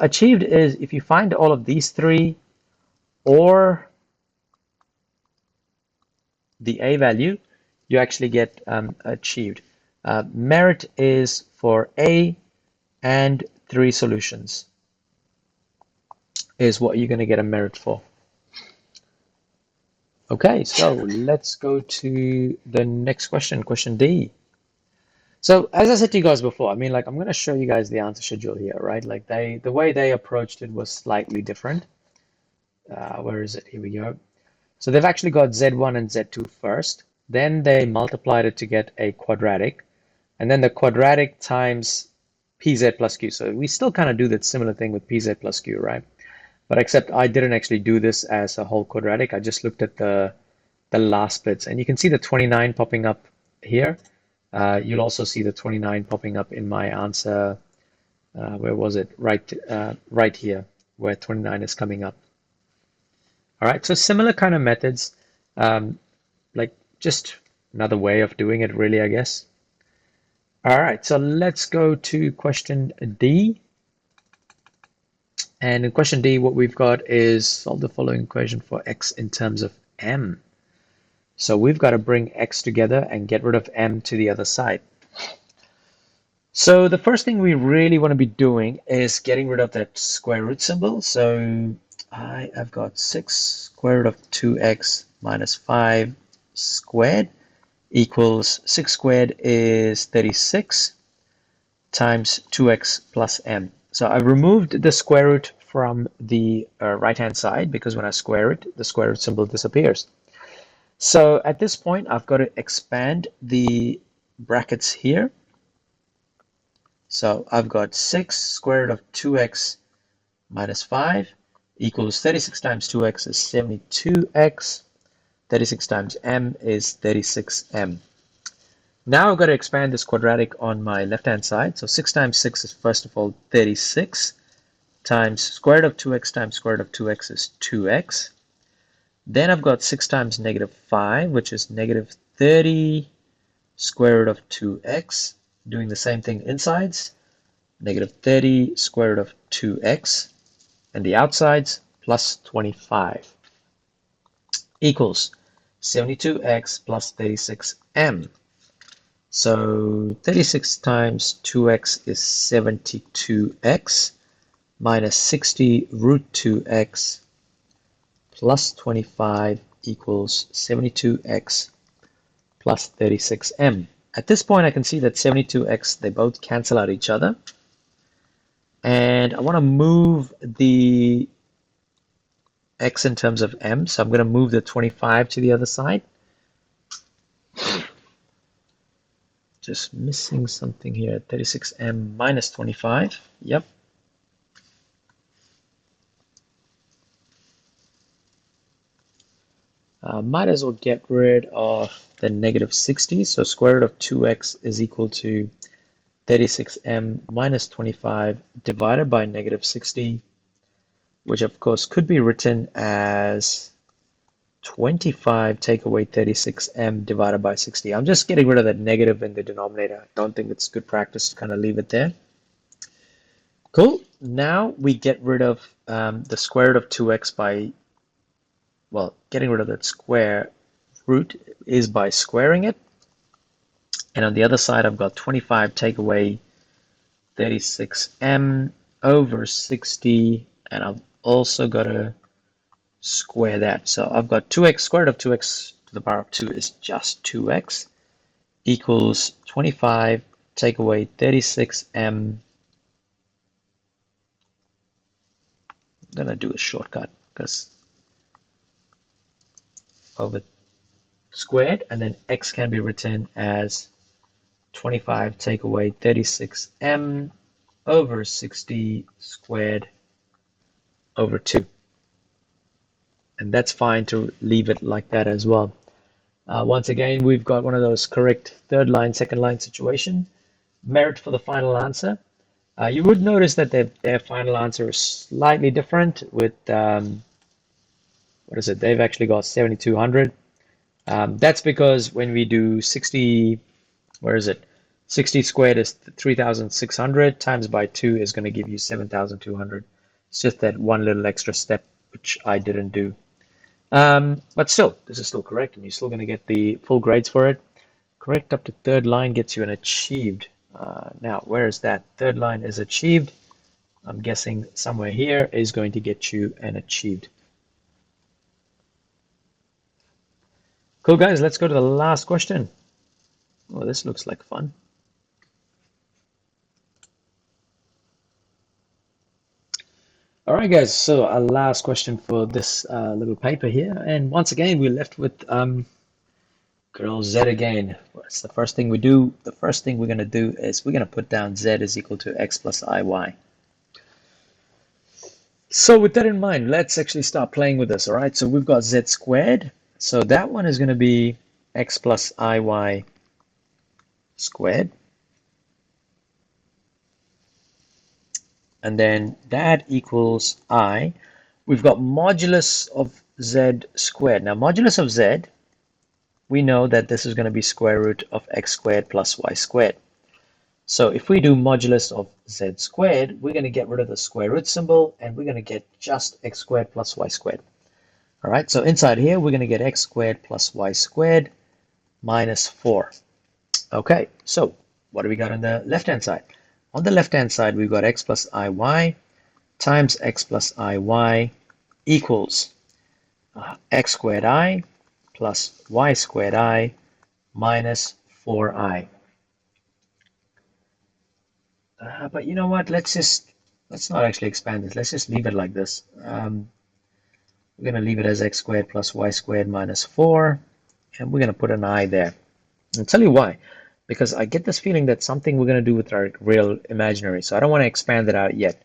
achieved is if you find all of these 3 or the a value, you actually get achieved. Merit is for a and 3 solutions is what you're going to get a merit for. Okay, so let's go to the next question, question D. So as I said to you guys before, I mean, like, I'm going to show you guys the answer schedule here, right? Like the way they approached it was slightly different. Where is it? Here we go. So they've actually got Z1 and Z2 first, then they multiplied it to get a quadratic, and then the quadratic times PZ plus Q. So we still kind of do that similar thing with PZ plus Q, right? But except I didn't actually do this as a whole quadratic. I just looked at the last bits, and you can see the 29 popping up here. You'll also see the 29 popping up in my answer. Where was it? Right here, where 29 is coming up. All right, so similar kind of methods, like just another way of doing it, really, I guess. All right, so let's go to question D. And in question D, what we've got is solve the following equation for x in terms of m. So we've got to bring x together and get rid of m to the other side. So the first thing we really want to be doing is getting rid of that square root symbol. So I've got 6 square root of 2x minus 5 squared equals 6 squared is 36 times 2x plus m. So I've removed the square root from the right-hand side because when I square it, the square root symbol disappears. So at this point, I've got to expand the brackets here. So I've got 6 square root of 2x minus 5 equals 36 times 2x is 72x. 36 times m is 36m. Now I've got to expand this quadratic on my left-hand side. So 6 times 6 is, first of all, 36 times square root of 2x times square root of 2x is 2x. Then I've got 6 times negative 5, which is negative 30 square root of 2x. Doing the same thing insides. Negative 30 square root of 2x. And the outsides, plus 25. Equals 72x plus 36m. So 36 times 2x is 72x minus 60 root 2x plus 25 equals 72x plus 36m. At this point, I can see that 72x, they both cancel out each other. And I want to move the x in terms of m, so I'm going to move the 25 to the other side. just missing something here. 36m minus 25. Yep. Might as well get rid of the negative 60. So square root of 2x is equal to 36m minus 25 divided by negative 60, which of course could be written as 25 take away 36m divided by 60. I'm just getting rid of that negative in the denominator. I don't think it's good practice to kind of leave it there. Cool. Now we get rid of the square root of 2x by, well, getting rid of that square root is by squaring it. And on the other side, I've got 25 take away 36m over 60. And I've also got to square that. So I've got 2x, square root of 2x to the power of 2 is just 2x equals 25 take away 36m. I'm going to do a shortcut because over squared, and then x can be written as 25 take away 36m over 60 squared over 2. And that's fine to leave it like that as well. Once again, we've got one of those correct third line, second line situation. Merit for the final answer. You would notice that their final answer is slightly different with, what is it? They've actually got 7,200. That's because when we do 60, where is it? 60 squared is 3,600 times by 2 is going to give you 7,200. It's just that one little extra step, which I didn't do. But still, this is still correct, and you're still going to get the full grades for it. Correct up to third line gets you an achieved. Now, where is that? Third line is achieved. I'm guessing somewhere here is going to get you an achieved. Cool, guys. Let's go to the last question. Oh, this looks like fun. All right, guys. So our last question for this little paper here, and once again we're left with good old Z again. What's the first thing we do? The first thing we're going to do is we're going to put down Z is equal to x plus iy. So with that in mind, let's actually start playing with this. All right. So we've got Z squared. So that one is going to be x plus iy squared. And then that equals I. We've got modulus of z squared. Now, modulus of z, we know that this is going to be square root of x squared plus y squared. So if we do modulus of z squared, we're going to get rid of the square root symbol, and we're going to get just x squared plus y squared. All right, so inside here, we're going to get x squared plus y squared minus 4. Okay, so what do we got on the left-hand side? On the left-hand side, we've got x plus iy times x plus iy equals x squared I plus y squared I minus 4i. But you know what? Let's not actually expand this. Let's just leave it like this. We're going to leave it as x squared plus y squared minus 4, and we're going to put an I there. I'll tell you why. Because I get this feeling that something we're going to do with our real imaginary, so I don't want to expand it out yet.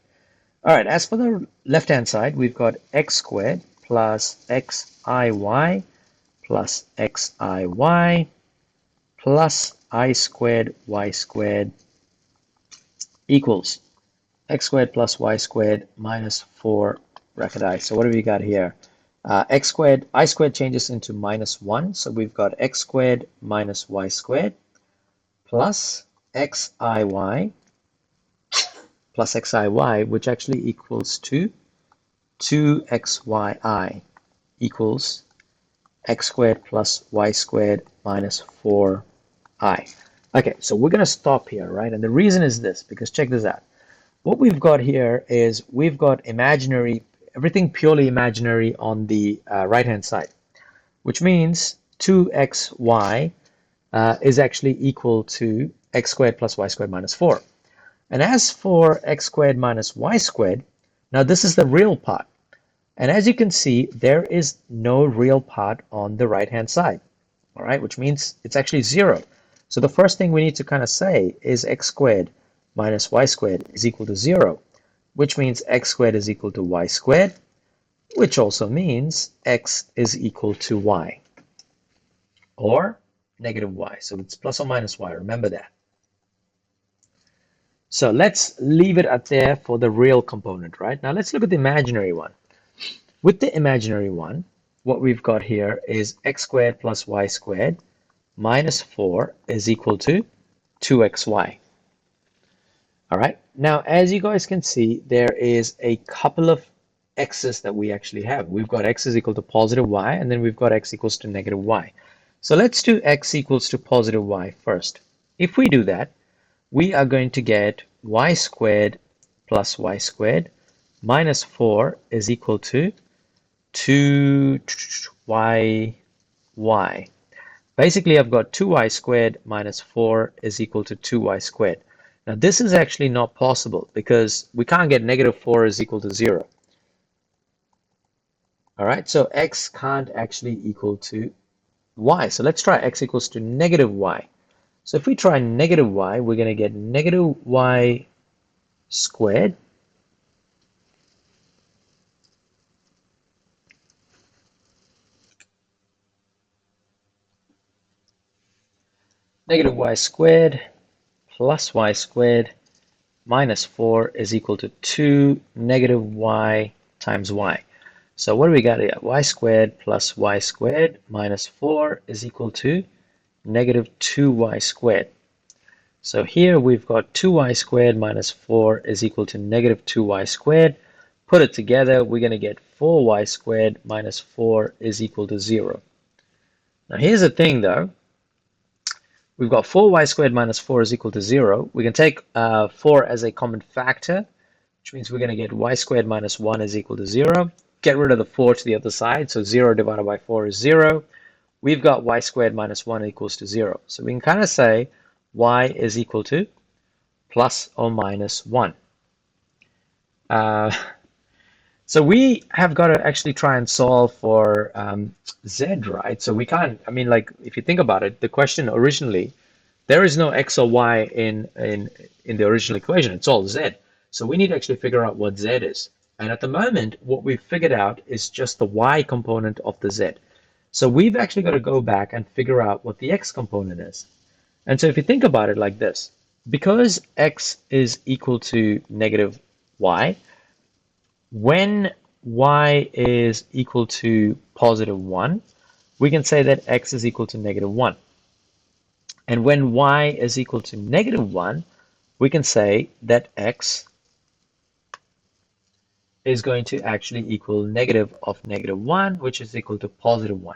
All right, as for the left-hand side, we've got x squared plus xiy plus xiy plus I squared y squared equals x squared plus y squared minus 4 bracket I. So what have we got here? X squared, I squared changes into minus 1, so we've got x squared minus y squared plus xiy plus xiy, which actually equals to 2xyi equals x squared plus y squared minus 4i. Okay, so we're going to stop here, right? And the reason is this, because check this out. What we've got here is we've got imaginary, everything purely imaginary on the right-hand side, which means 2xy is actually equal to x squared plus y squared minus 4. And as for x squared minus y squared, now this is the real part. And as you can see, there is no real part on the right-hand side, all right, which means it's actually 0. So the first thing we need to kind of say is x squared minus y squared is equal to 0, which means x squared is equal to y squared, which also means x is equal to y, or negative y. So it's plus or minus y, remember that. So let's leave it at there for the real component, right? Now let's look at the imaginary one. With the imaginary one, what we've got here is x squared plus y squared minus 4 is equal to 2xy. All right, now as you guys can see, there is a couple of x's that we actually have. We've got x is equal to positive y, and then we've got x equals to negative y. So let's do x equals to positive y first. If we do that, we are going to get y squared plus y squared minus 4 is equal to 2y. Basically, I've got 2y squared minus 4 is equal to 2y squared. Now, this is actually not possible because we can't get negative 4 is equal to 0. All right, so x can't actually equal to y. So let's try x equals to negative y. So if we try negative y, we're going to get negative y squared plus y squared minus 4 is equal to 2 negative y times y. So what do we got here? Y squared plus y squared minus 4 is equal to negative 2y squared. So here we've got 2y squared minus 4 is equal to negative 2y squared. Put it together, we're going to get 4y squared minus 4 is equal to 0. Now here's the thing though. We've got 4y squared minus 4 is equal to 0. We can take 4 as a common factor, which means we're going to get y squared minus 1 is equal to 0. Get rid of the 4 to the other side, so 0 divided by 4 is 0. We've got y squared minus 1 equals to 0. So we can kind of say y is equal to plus or minus 1. So we have got to actually try and solve for z, right? So we can't, I mean, like, if you think about it, the question originally, there is no x or y in the original equation. It's all z. So we need to actually figure out what z is. And at the moment, what we've figured out is just the y component of the z. So we've actually got to go back and figure out what the x component is. And so if you think about it like this, because x is equal to negative y, when y is equal to positive 1, we can say that x is equal to negative 1. And when y is equal to negative 1, we can say that x is going to actually equal negative of negative 1, which is equal to positive 1.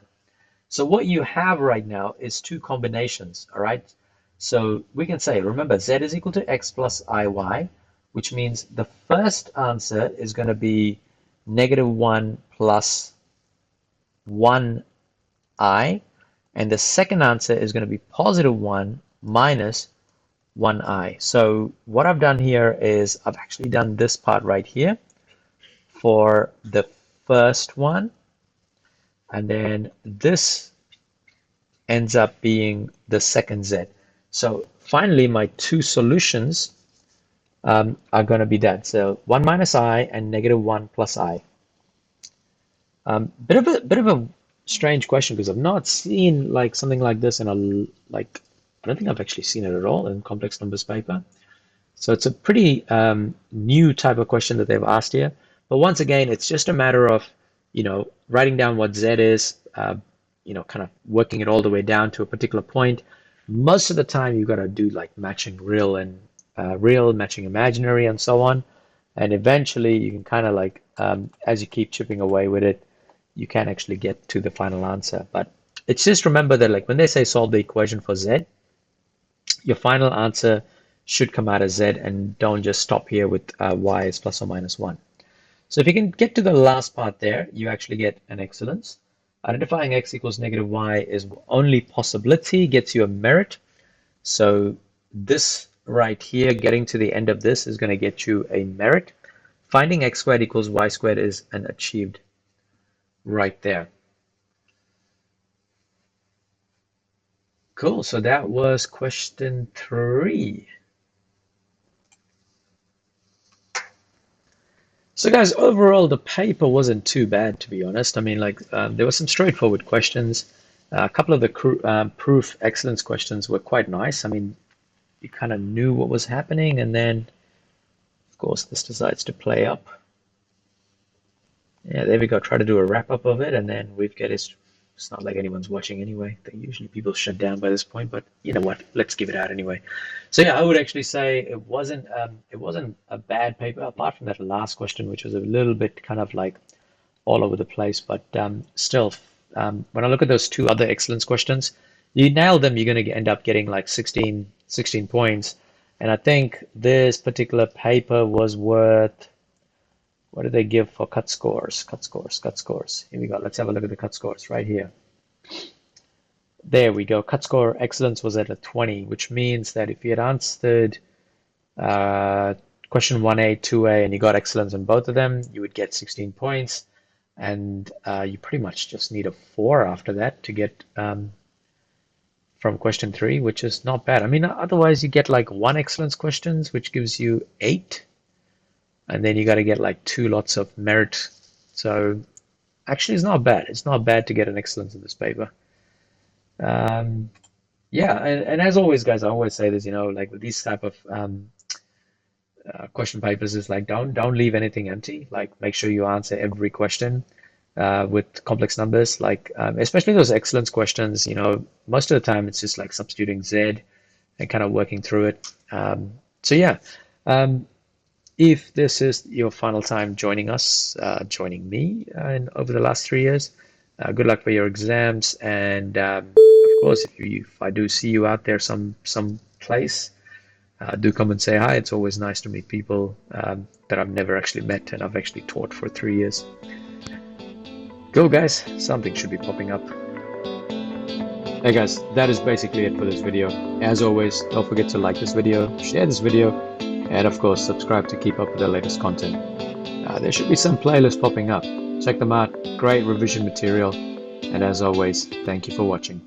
So what you have right now is two combinations, all right? So we can say, remember, z is equal to x plus iy, which means the first answer is going to be negative 1 plus 1i, and the second answer is going to be positive 1 minus 1i. So what I've done here is I've actually done this part right here for the first one, and then this ends up being the second z. So finally, my two solutions are going to be that. So 1 minus I and negative 1 plus I. Bit of a strange question because I've not seen like something like this in I don't think I've actually seen it at all in complex numbers paper. So it's a pretty new type of question that they've asked here. But once again, it's just a matter of, writing down what z is, kind of working it all the way down to a particular point. Most of the time, you've got to do like matching real and real, matching imaginary, and so on. And eventually, you can kind of like, as you keep chipping away with it, you can actually get to the final answer. But it's just remember that like when they say solve the equation for z, your final answer should come out as z, and don't just stop here with y is plus or minus 1. So if you can get to the last part there, you actually get an excellence. Identifying x equals negative y is only possibility, gets you a merit. So this right here, getting to the end of this is going to get you a merit. Finding x squared equals y squared is an achieved right there. Cool. So that was question 3. So guys, overall the paper wasn't too bad, to be honest. I mean, like there were some straightforward questions. A couple of the proof excellence questions were quite nice. I mean, you kind of knew what was happening, and then of course this decides to play up. Yeah, there we go. Try to do a wrap up of it, and then we've got it's not like anyone's watching anyway. They usually people shut down by this point, but you know what? Let's give it out anyway. So yeah, I would actually say it wasn't a bad paper apart from that last question, which was a little bit kind of like all over the place. But still, when I look at those two other excellence questions, you nail them, you're going to end up getting like 16 points. And I think this particular paper was worth, what did they give for cut scores? Cut scores, cut scores. Here we go. Let's have a look at the cut scores right here. There we go. Cut score excellence was at a 20, which means that if you had answered uh, question 1A, 2A, and you got excellence in both of them, you would get 16 points. And you pretty much just need a 4 after that to get from question 3, which is not bad. I mean, otherwise you get like 1 excellence questions, which gives you 8. And then you got to get like 2 lots of merit. So actually, it's not bad. It's not bad to get an excellence in this paper. Um, yeah, and as always, guys, I always say this, like with these type of question papers, is like don't leave anything empty. Like make sure you answer every question with complex numbers. Like especially those excellence questions, most of the time it's just like substituting Z and kind of working through it. So yeah. If this is your final time joining us, joining me over the last 3 years, good luck for your exams. And of course, if I do see you out there some place, do come and say hi. It's always nice to meet people that I've never actually met and I've actually taught for 3 years. Go, guys. Something should be popping up. Hey guys, that is basically it for this video. As always, don't forget to like this video, share this video, and of course subscribe to keep up with the latest content. There should be some playlists popping up. Check them out. Great revision material. And as always, thank you for watching.